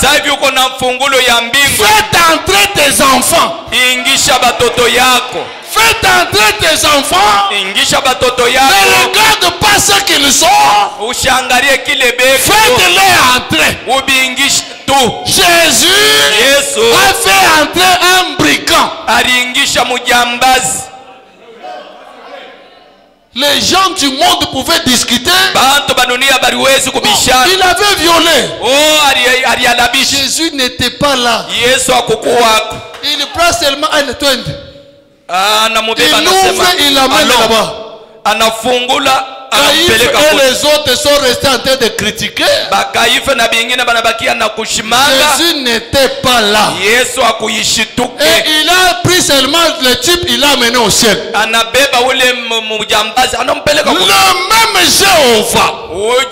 Sasa hivi uko na fungulo ya mbingu. fais entrer tes enfants. Ingisha batoto yako. Fais entrer tes enfants. Ingisha batoto Ne yako. regarde pas ce qu'ils sont. Ushangalie kile beko. Faites-les entrer. Ubingisha tu. Jésus Yesu a fait entrer un brigand. aliingisha mujambazi. Les gens du monde pouvaient discuter. Bantu badunia baliwezi kubishana. Il avait violé. Oh, alialabisha. Jésus n'était pas là. Yesu akukuwako. Il prend seulement un twin. Anamubeba Il anasema. ouvre, il l'amène "Allons." là-bas. Anafungula Caïphe anampeleka et kule. les autres sont restés en train de critiquer. Bakaife na bingine banabakia na kushimanga. Jésus n'était pas là. Yesu akuishituke. Et il a pris seulement le type, il l'a amené au ciel. Anabeba ule mujambazi anampeleka Le kule. même Jéhovah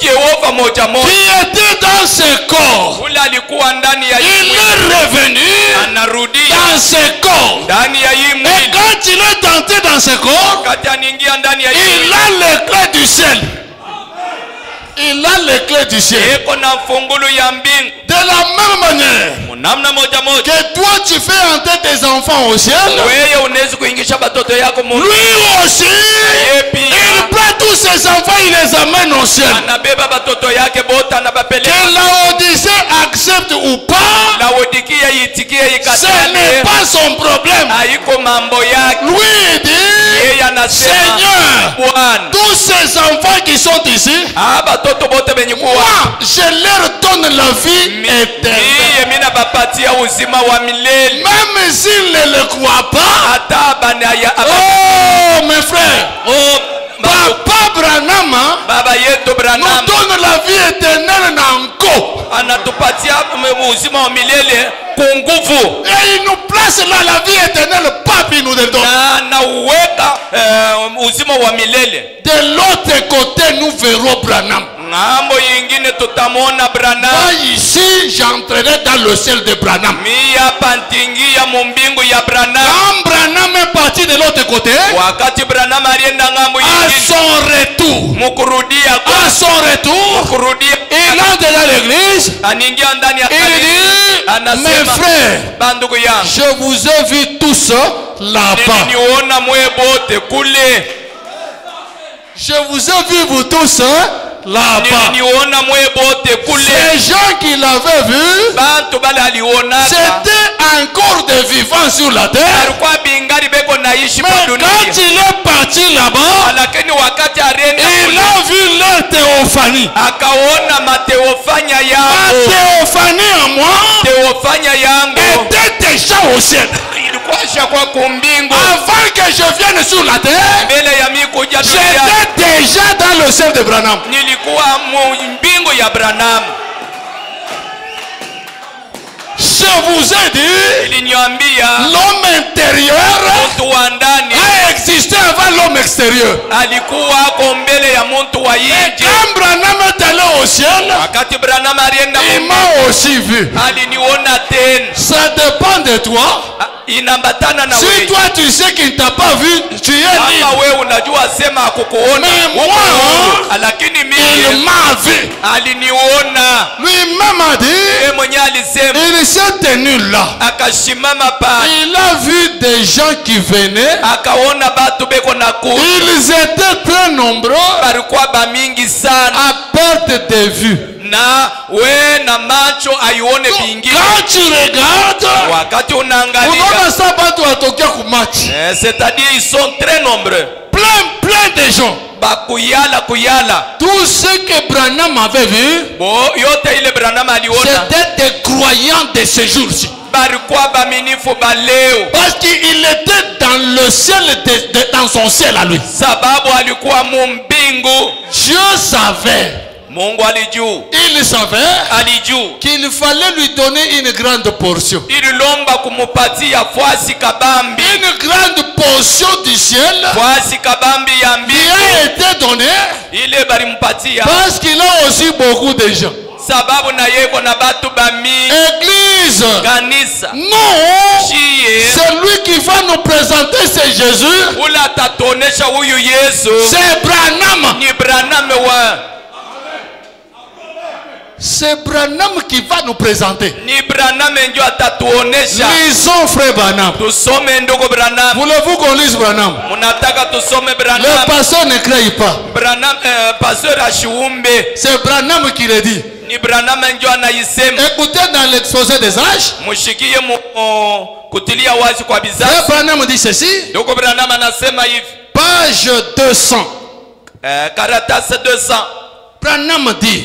Jehova moja moja. qui était dans ce corps, Ule alikuwa ndani ya hii il mwili. est revenu Anarudia dans ce corps. ndani ya hii Et mwili. quand il est entré dans ce corps, Wakati anaingia ndani ya hii il mwili. a les clés du ciel. Il a les clés du ciel. Eko na fungulo ya mbingu. De la même manière Namna moja moja. que toi tu fais entrer tes enfants au ciel, Wewe unaweza kuingisha batoto yako Mungu. lui aussi, Yeye pia il prend tous ses enfants, il les amène au ciel. anabeba batoto yake bote anabapeleka. Que Laodicée accepte ou pas, Laodikia itikie ce n'est ikatae. pas son problème. Haiko mambo yake. Lui il dit, Yeye anasema Seigneur, Bwana, tous ces enfants qui sont ici, batoto bote benye kuwa moi, je leur donne la vie éternelle. Miye mina bapatia uzima wa milele. Même s'ils ne le croient pas, Hata banaya oh mes frères, oh Papa Branham baba yetu nous Branham donne la vie éternelle nanko. anatupatia uzima wa milele kwa nguvu. Et il nous place là la vie éternelle, papi nous le donne. Na anauweka uzima wa milele. De l'autre côté, nous verrons Branham. Ngambo yingine tutamwona Branham. Moi ici, j'entrerai dans le ciel de Branham. Mimi hapa ntingia mu mbingu ya Branham. Quand Branham est parti de l'autre côté, Wakati Branham alienda ngambo à yingine son retour, mukurudia à son retour, kurudia il entre dans l'église, anaingia ndani ya il kanisa. dit, mes frères, bandugu yangu, je vous ai vus tous là-bas. niliona mwe bote kule. Je vous ai vus vous tous là-bas. Niliona mwe bote kule. Ces gens qui l'avaient vu, Bantu bale aliona. c'était encore des vivants sur la terre. Alikuwa bingari beko naishi Mais kwa dunia. quand il est parti là-bas, Lakini wakati arenda il a vu leur théophanie. akaona mateofanya La yangu. théophanie en moi Teofanya yangu était déjà au ciel. ilikuwa shakwa kumbingu. Avant que je vienne sur la terre, Mbele ya mimi kuja dunia j'étais déjà dans le ciel de Branham. nilikuwa mbingu ya Branham. Je vous ai dit, Iliniambia l'homme intérieur mtu wa ndani a existé avant l'homme extérieur. alikuwa ako mbele ya mtu wa Et nje. quand Branham est allé au ciel, Wakati Branham alienda il Mungu m'a aussi vu. aliniona tena. Ça dépend de toi. Inambatana na Si wewe. toi tu sais qu'il ne t'a pas vu, tu es Kama libre. wewe unajua sema akukuona. Mais uko moi, huru. Lakini Il mimi m'a vu. aliniona. Lui-même a dit, Yeye mwenyewe alisema il s'est tenu là. akashimama pale. Il a vu des gens qui venaient. Akaona batu beko na ku. Ils étaient très nombreux Balikuwa ba mingi sana. à perte de vue. na we na macho aione vingine. Quand tu regardes, Wakati unaangalia, c'est-à-dire ils sont très nombreux. plein de gens. Kuyala. Tout ce que Branham avait vu, Yote ile Branham aliona, c'était des croyants de ce jour-ci. Parce qu'il était dans le ciel, dans son ciel à lui. Dieu savait. Il savait qu'il fallait lui donner une grande portion. Une grande portion du ciel qui a été donnée parce qu'il a aussi beaucoup de gens. Église, non, c'est lui qui va nous présenter, c'est Jésus. C'est Branham. C'est Branham qui va nous présenter. Lisons frère Branham. Voulez-vous qu'on lise Branham? Le pasteur ne crie pas. C'est Branham qui le dit. Écoutez dans l'exposé des âges. Frère Branham dit ceci. Page 200. Branham dit,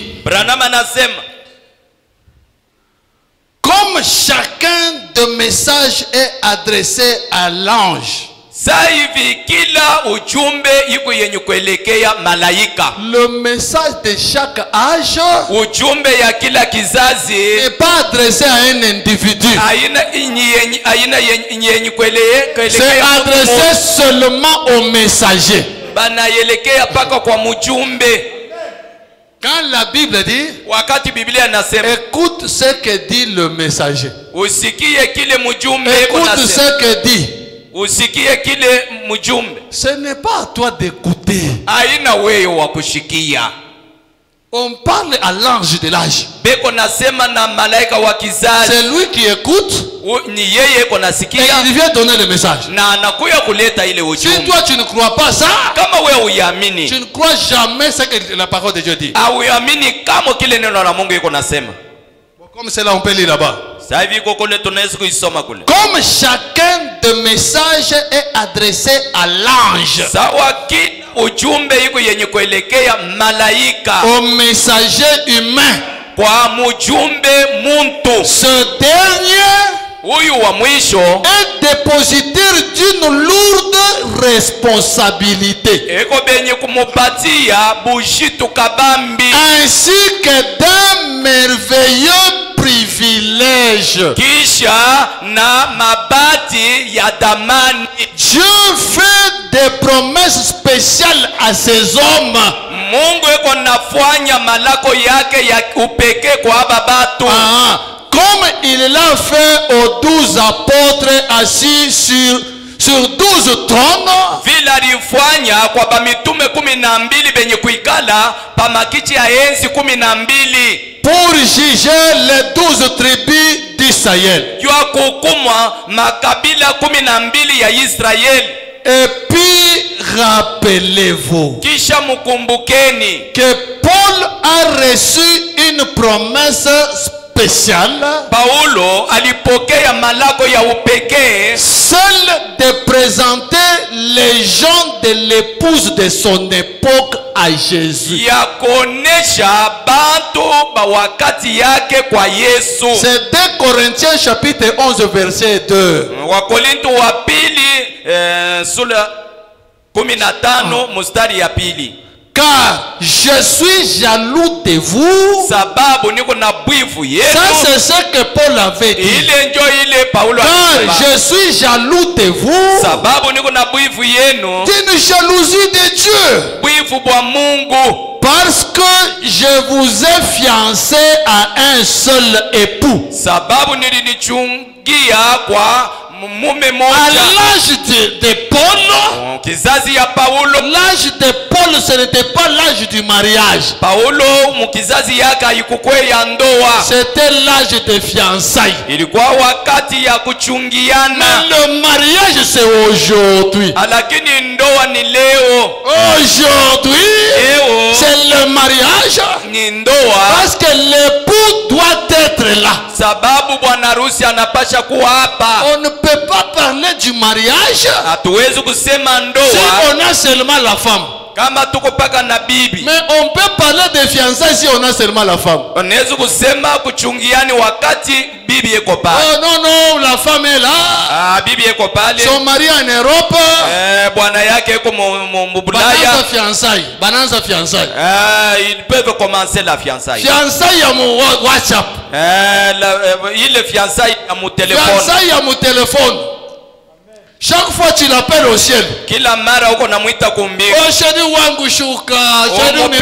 comme chacun de messages est adressé à l'ange, le message de chaque âge n'est pas adressé à un individu. C'est adressé seulement au messager. Quand la Bible dit, écoute ce que dit le messager. Écoute ce que dit. Ce n'est pas à toi d'écouter. On parle à l'ange de l'âge. C'est lui qui écoute et il vient donner le message. Si toi tu ne crois pas ça, tu ne crois jamais ce que la parole de Dieu dit. Comme cela on peut lire là-bas. Comme chacun de messages est adressé à l'ange, au messager humain, ce dernier est dépositaire d'une lourde responsabilité, ainsi que d'un merveilleux privilège. Dieu fait des promesses spéciales à ces hommes. Comme il l'a fait aux 12 apôtres assis sur 12 trônes, pour juger les 12 tribus d'Israël. Et puis rappelez-vous que Paul a reçu une promesse spéciale, celle de présenter les gens de l'épouse de son époque à Jésus. C'est 2 Corinthiens chapitre 11 verset 2. Car je suis jaloux de vous. Ça c'est ce que Paul avait dit. Car je suis jaloux de vous d'une jalousie de Dieu. Parce que je vous ai fiancé à un seul époux. À l'âge de Paul, l'âge de Paul ce n'était pas l'âge du mariage. C'était l'âge de fiançailles. Mais le mariage c'est aujourd'hui. Aujourd'hui, c'est le mariage. Ni ndoa. Parce que l'époux doit être là. Sababu bwana harusi anapasha kuwa hapa. On ne peut pas parler du mariage. Hatuwezi kusema ndoa. Si on a seulement la femme. Kama tuko paka na bibi. Mais on peut parler de fiançailles si on a seulement la femme. Unaweza kusema kuchungiani wakati bibi yeko pale. Oh non non, la femme est là. Ah, bibi yeko pale. Son mari en Europe. Bwana yake yuko Mbulaya. Bananza fiançailles. Ils peuvent commencer la fiançailles. Fiançailles à mon WhatsApp. Il fiançailles à mon téléphone. Fiançailles à mon téléphone. Chaque fois tu l'appelles au ciel. Kila mara uko namuita kumbingu. Oh chéri wangu shuka, chéri wangu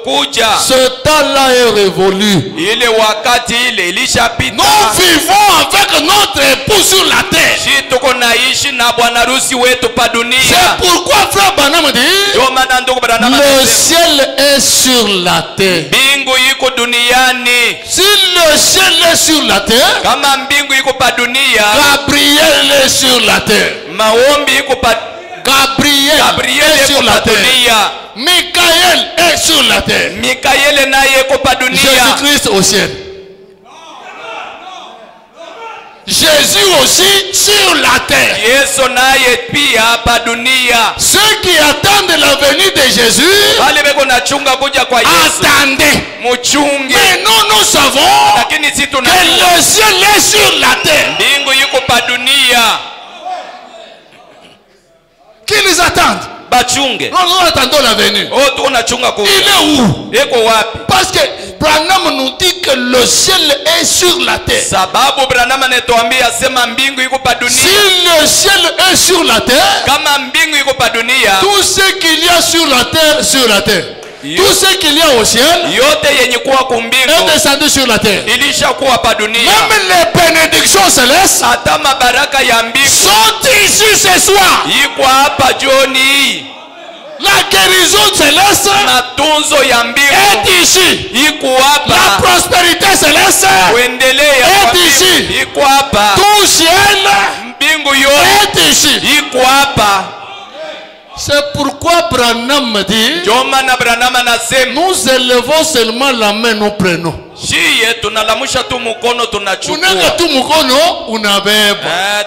kuja. Ce temps-là est révolu. Ile wakati ile ilishapita. Nous vivons avec notre époux sur la terre. Shi tuko naishi na bwana harusi wetu pa dunia. C'est pourquoi frère Branham dit le ciel est sur la terre. Mbingu iko duniani. Si le ciel est sur la terre, kama mbingu iko pa dunia, Gabriel est sur la terre. Maombi iko pa Gabriel est sur la terre. Michael est sur la terre. Michael naye iko pa dunia. Jésus-Christ au ciel. Jésus aussi sur la terre. Yesu naye pia pa dunia. Ceux qui attendent la venue de Jésus, wale beko nachunga kuja kwa Yesu. Attendez. Muchunge. Mais nous savons que le ciel est sur la terre. Mbingu yuko pa dunia. Qui les attendent? Bachunge. Nous attendons la venue. Oh, tunachunga kuja. Il est où? Eko wapi? Parce que Branham nous dit que le ciel est sur la terre. Sababu Branham anatuambia sema mbingu iko pa dunia. Si le ciel est sur la terre, kama mbingu iko pa dunia, tout ce qu'il y a sur la terre, sur la terre. Tout ce qu'il y a au ciel yote yenye kuwa kumbingu est descendu sur la terre. Ilishakuwa pa dunia. Même les bénédictions célestes hata mabaraka ya mbingu sont ici ce soir. Iko hapa jioni. La guérison céleste matunzo ya mbingu est ici. Iko hapa. La prospérité céleste est ici. Iko hapa. Tout ciel mbingu yote est ici. Iko hapa. C'est pourquoi Branham dit, nous élevons seulement la main, nous prenons.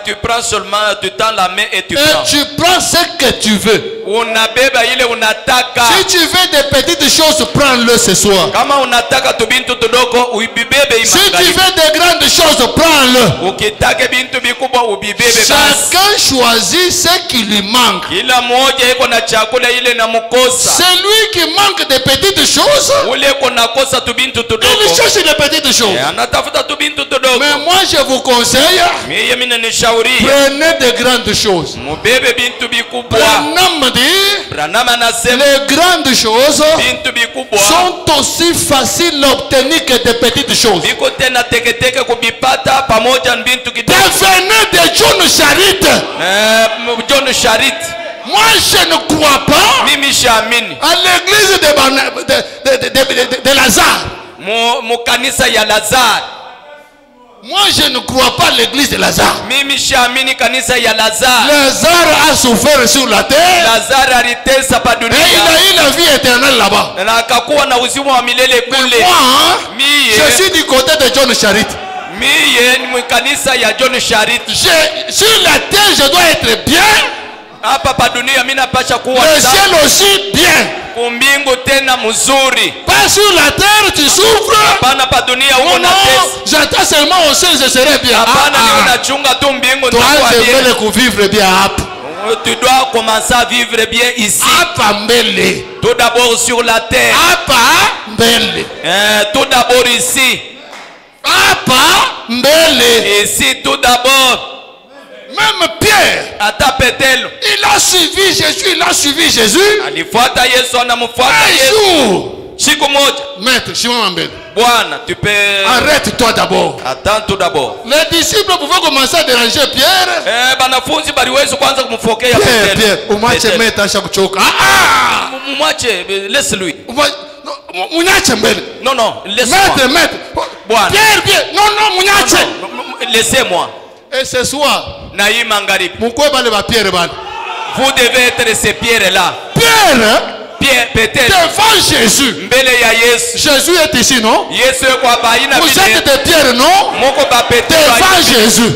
Tu prends seulement, tu tends la main et tu prends. Et tu prends ce que tu veux. Si tu veux des petites choses, prends-le ce soir. Si tu veux des grandes choses, prends-le. Chacun choisit ce qui lui manque. Celui qui manque de petites choses, il cherche les petites choses. Mais moi je vous conseille, prenez de grandes choses. Branham dit, les grandes choses sont aussi faciles à obtenir que de petites choses. Devenez de John Charit. Moi je ne crois pas à l'église de Lazare. Moi je ne crois pas à l'église de Lazare. Lazare a souffert sur la terre. Et il a eu la vie éternelle là-bas. Mais moi, je suis du côté de John Charit. Sur la terre je dois être bien. Le ciel aussi bien. Pas sur la terre tu souffres. Non, j'attends seulement au ciel je serai bien. Toi je veux vivre bien. Tu dois commencer à vivre bien ici. Tout d'abord sur la terre. Tout d'abord ici. Ici tout d'abord. Même Pierre, il a suivi Jésus, Un jour, maître, tu peux... Arrête-toi d'abord. Attends tout d'abord. Les disciples pouvaient commencer à déranger Pierre. Pierre, laisse-lui. Non, laisse-moi. Maître. Pierre, non, laissez-moi. Et ce soir, vous devez être ces pierres-là. Pierre, Devant Jésus. Jésus est ici, non? Vous êtes de Pierre, non? Devant Jésus.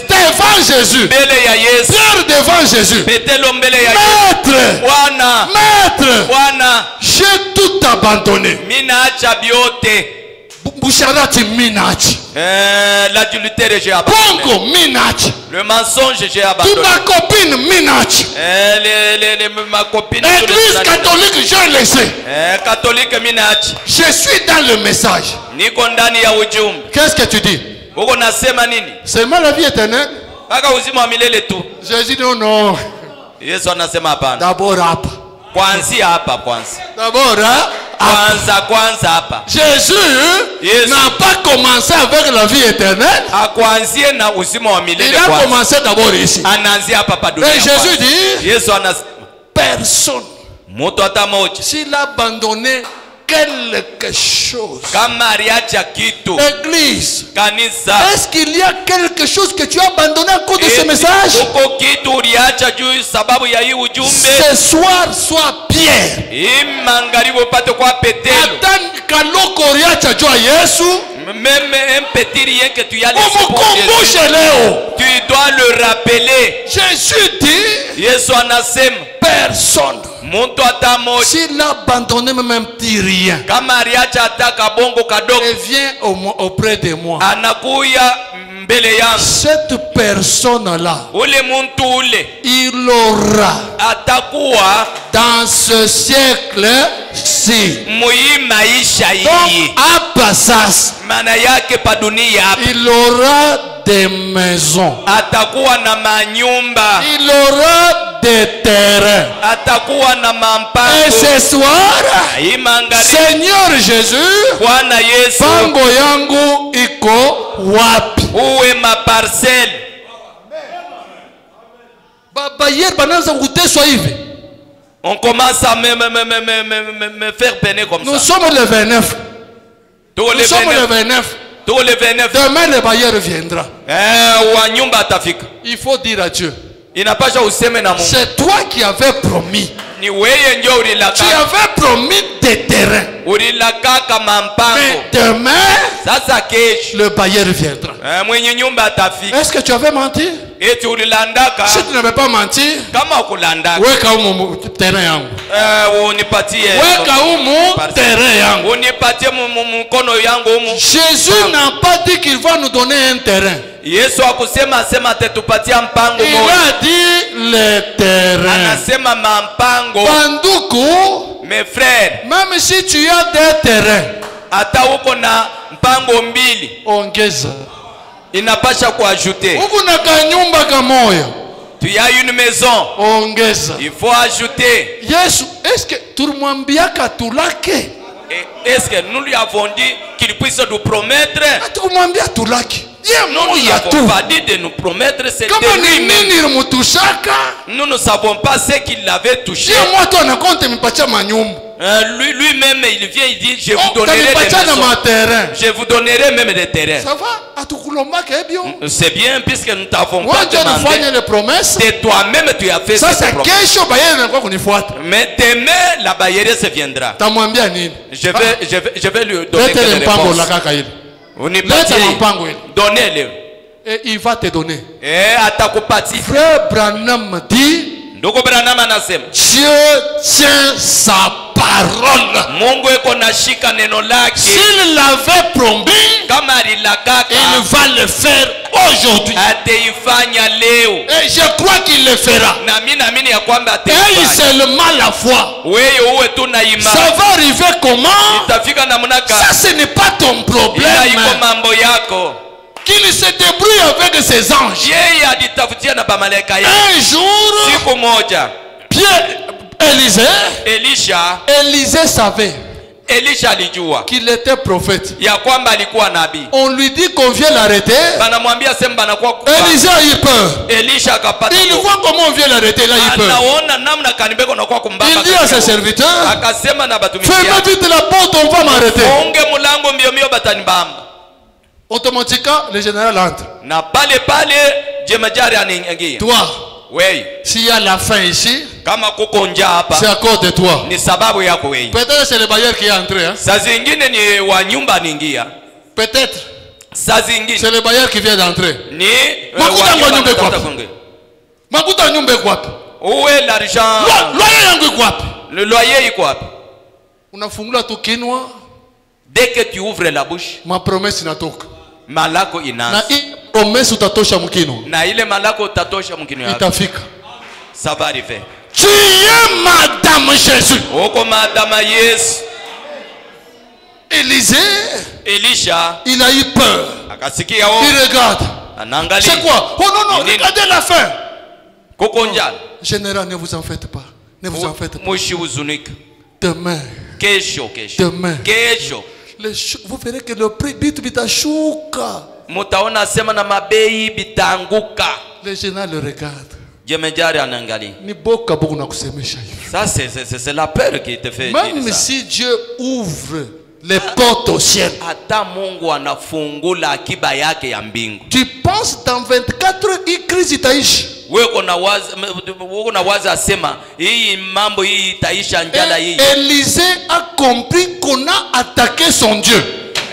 Devant Jésus. Pierre devant Jésus. Maître, j'ai tout abandonné. Boucharati minachi. L'adultère j'ai abandonné. Bongo minachi. Le mensonge j'ai abandonné. Ma copine minachi. Ma copine. Église catholique j'ai laissé. Catholique minachi. Je suis dans le message. Niko ndani ya ujumbe. Qu'est-ce que tu dis? Uko nasema nini? Seulement la vie éternelle. Paka uzima wa milele tu. Jésus dit non. Yesu anasema hapana. D'abord hapa. Kwanza hapa kwanza. D'abord kwanza hapa. Jésus n'a pas commencé avec la vie éternelle. Akwanzie na uzima wa milele kwanza. Il a commencé d'abord ici. Anaanzia hapa pa dunia. Et Jésus dit, Yesu anasema personne mtu hata mmoja s'il a abandonné quelque chose. Église. Est-ce qu'il y a quelque chose que tu as abandonné à cause de ce message? Ce soir, sois Pierre. Même un petit rien que tu as laissé pour Jésus. Tu dois le rappeler. Jésus dit, personne. S'il a abandonné même un petit rien, et vient auprès de moi, cette personne-là, il aura dans ce siècle-ci, donc à Passas, il aura des maisons, il aura des terrains. Et ce soir, Seigneur Jésus, pango yangu iko wapi? Où est ma parcelle? On commence à me faire peiner comme ça. Nous sommes le 29. Nous sommes le 29. Demain le bailleur viendra. Il faut dire à Dieu. C'est toi qui avais promis. Tu avais promis des terrains. Mais demain, le bailleur viendra. Est-ce que tu avais menti? Si tu n'avais pas menti, weka umu terrain yangu. Weka umu terrain yangu. Jésus n'a pas dit qu'il va nous donner un terrain. Il a dit le terrain. Banduku, mes frères, même si tu as des terrains, ongeza. Il n'a pas à quoi ajouter. Tu as une maison. Il faut ajouter. Est-ce que est-ce que nous lui avons dit qu'il puisse nous promettre? Nous n'avons pas dit de nous promettre, c'est nous ne savons pas ce qu'il avait touché. Lui-même il vient, il dit je vous donnerai des maisons. Je vous donnerai même des terrains. Ça va? C'est bien puisque nous t'avons pas demandé. C'est toi-même tu as fait cette promesse. Mais demain la bailleuse viendra. Je vais lui donner des réponses. Donnez-le. Et il va te donner. Frère Branham dit, Dieu tient sa parole. S'il l'avait promis, il va le faire aujourd'hui. Et je crois qu'il le fera. Et seulement la foi. Ça va arriver comment? Ça, ce n'est pas ton problème. Qu'il se débrouille avec ses anges. Un jour, Élisée savait qu'il était prophète. On lui dit qu'on vient l'arrêter. Élisée a eu peur. Il voit comment on vient l'arrêter. Il a eu peur. Il dit à ses serviteurs, fermez vite la porte, on va m'arrêter. Automatiquement, le général entre. Toi, Oui. S'il y a la faim ici, kama kuko njaa hapa, c'est à cause de toi. Ni sababu yako wewe. Peut-être c'est le bailleur qui est entré, hein? Saa zingine ni wa nyumba anaingia. Peut-être. Saa zingine c'est le bailleur qui vient d'entrer. Ni makuta nyumba iko wapi? Makuta nyumba iko wapi? Où est l'argent? Loyer yangu iko wapi? Le loyer iko wapi? Unafungula tu kinywa. Dès que tu ouvres la bouche, ma promesse inatoka. Malako inaanza. Na hii promesse utatosha mkino. Na ile malako utatosha mkino yako. Itafika. Ça va arriver. Tu es Madame Jésus. Oko Madame Yesu. Elisha, il a eu peur. Akasikia il regarde. Anaangalia. C'est quoi? Oh non, regardez la fin. Kokonja. Général, ne vous en faites pas. Ne vous en faites pas. Moshi uzunika. Demain. Kesho. Demain. Kesho. Vous verrez que le prix bitashuka. Mutaona sema na mabei bitanguka. Le général le regarde. Jemejari anaangalia. Ni boka boku na kusemesha hivi. Ça c'est la peur qui te fait même dire ça. Si Dieu ouvre les portes au ciel. Hata Mungu anafungula akiba yake ya mbingu. Tu penses dans 24 heures hii crise itaishi? Wewe una waza asema hii mambo hii itaisha njala hii. Élisée a compris qu'on a attaqué son Dieu.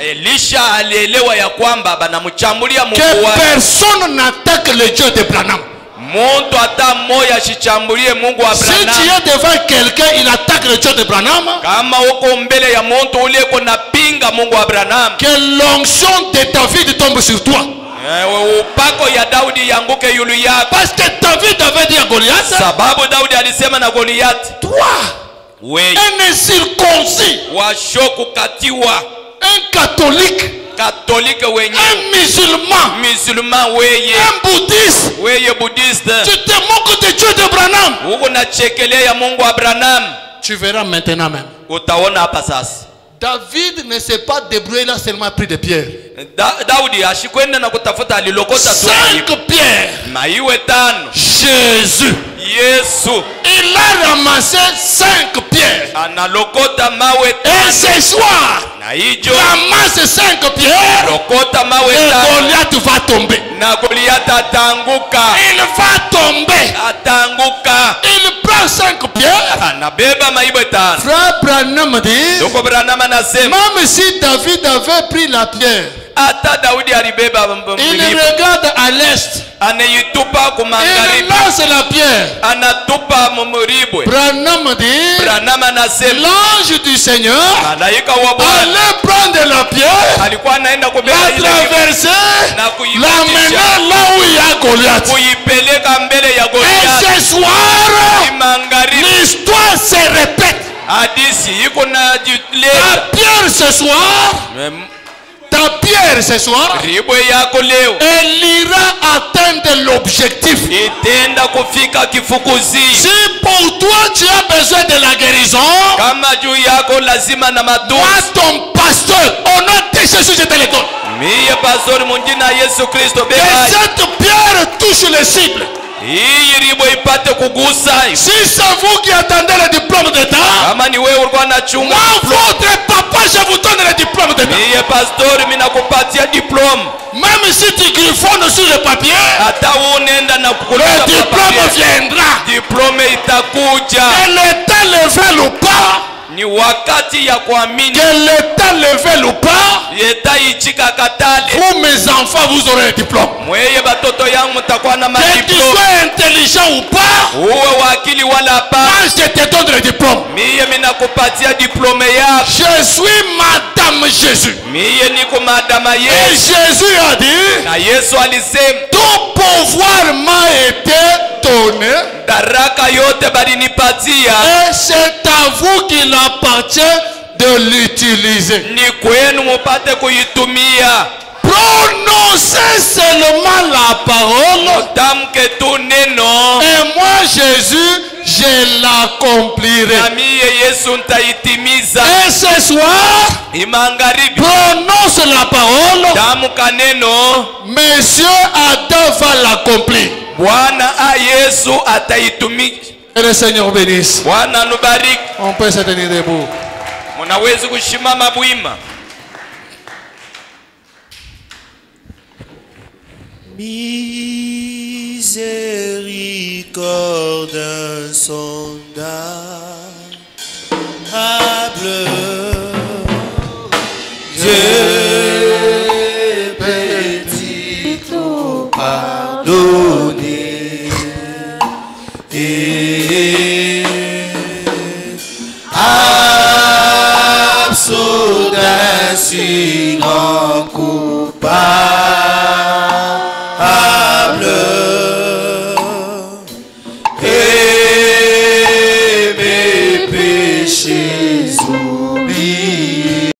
Elisha alielewa ya kwamba banamchambulia Mungu wake. Que personne n'attaque le Dieu de Branham. Muntu hata mmoja asichambulie Mungu wa Branham. Si tu es devant quelqu'un, il attaque le Dieu de Branham. Kama uko mbele ya muntu ule kuna pinga Mungu wa Branham. Que l'onction de David tombe sur toi. Upako ya Daudi yanguke yulu yako. Parce que David avait dit à Goliath. Sababu Daudi alisema na Goliath. Toi. Oui. Un incirconcis. Washoku katiwa. Un catholique. Catholique wenye. Un musulman. Musulman weye. Un bouddhiste. Weye bouddhiste. Tu te moques de Dieu de Branham. Uko na chekelea Mungu wa Branham. Tu verras maintenant même. Utaona hapa sasa. David ne s'est pas débrouillé, là seulement pris des pierres. Daudi ashikwenda na kutafuta alilokota tu 5 pierres. Maiwe tano. Jésus. Yesu. Il a ramassé 5 pierres. Analokota mawe et ce soir, ramasse 5 pierres. Lokota mawe et Goliath va tomber. Na Goliath atanguka. Il va tomber. Atanguka. Il prend 5 pierres. Anabeba maiwe tano. Frère Branham dit, Doko Branham anasema, même si David avait pris la pierre, ata Daudi alibeba il regarde à l'est. Anaitupa kumangaribi. Il lance la pierre. Anatupa mumuribwe. Branham dit, Branham anasema, l'ange du Seigneur malaika wa Bwana allait prendre la pierre, alikuwa anaenda kubeba la traverser, l'amener là où il y a Goliath. Kuipeleka mbele ya Et Goliath. ce soir, l'histoire se répète. Hadisi iko na Ta pierre ce soir, ta pierre ce soir, elle ira atteindre l'objectif. Si pour toi tu as besoin de la guérison, moi ton pasteur, au nom de Jésus je te le donne. Que cette pierre touche les cibles. Si c'est vous qui attendez le diplôme d'État, moi votre papa je vous donne le diplôme d'État. Même si tu griffonnes sur le papier, le diplôme viendra. Que l'État le veuille ou pas, ni wakati ya kuamini. Que l'État le veuille ou pas, vous mes enfants vous aurez un diplôme. Que tu sois intelligent ou pas, moi je te donne le diplôme. Je suis Madame Jésus. Et Jésus a dit, tout pouvoir m'a été donné. Et c'est à vous qu'il appartient de l'utiliser. Prononcez seulement la parole. Et moi Jésus, je l'accomplirai. Et ce soir, prononce la parole. Monsieur Adam va l'accomplir. Et le Seigneur bénisse. On peut se tenir debout. Mise miséricorde insondable. Dieu petit tout pardonner et absous d'un si grand coupable.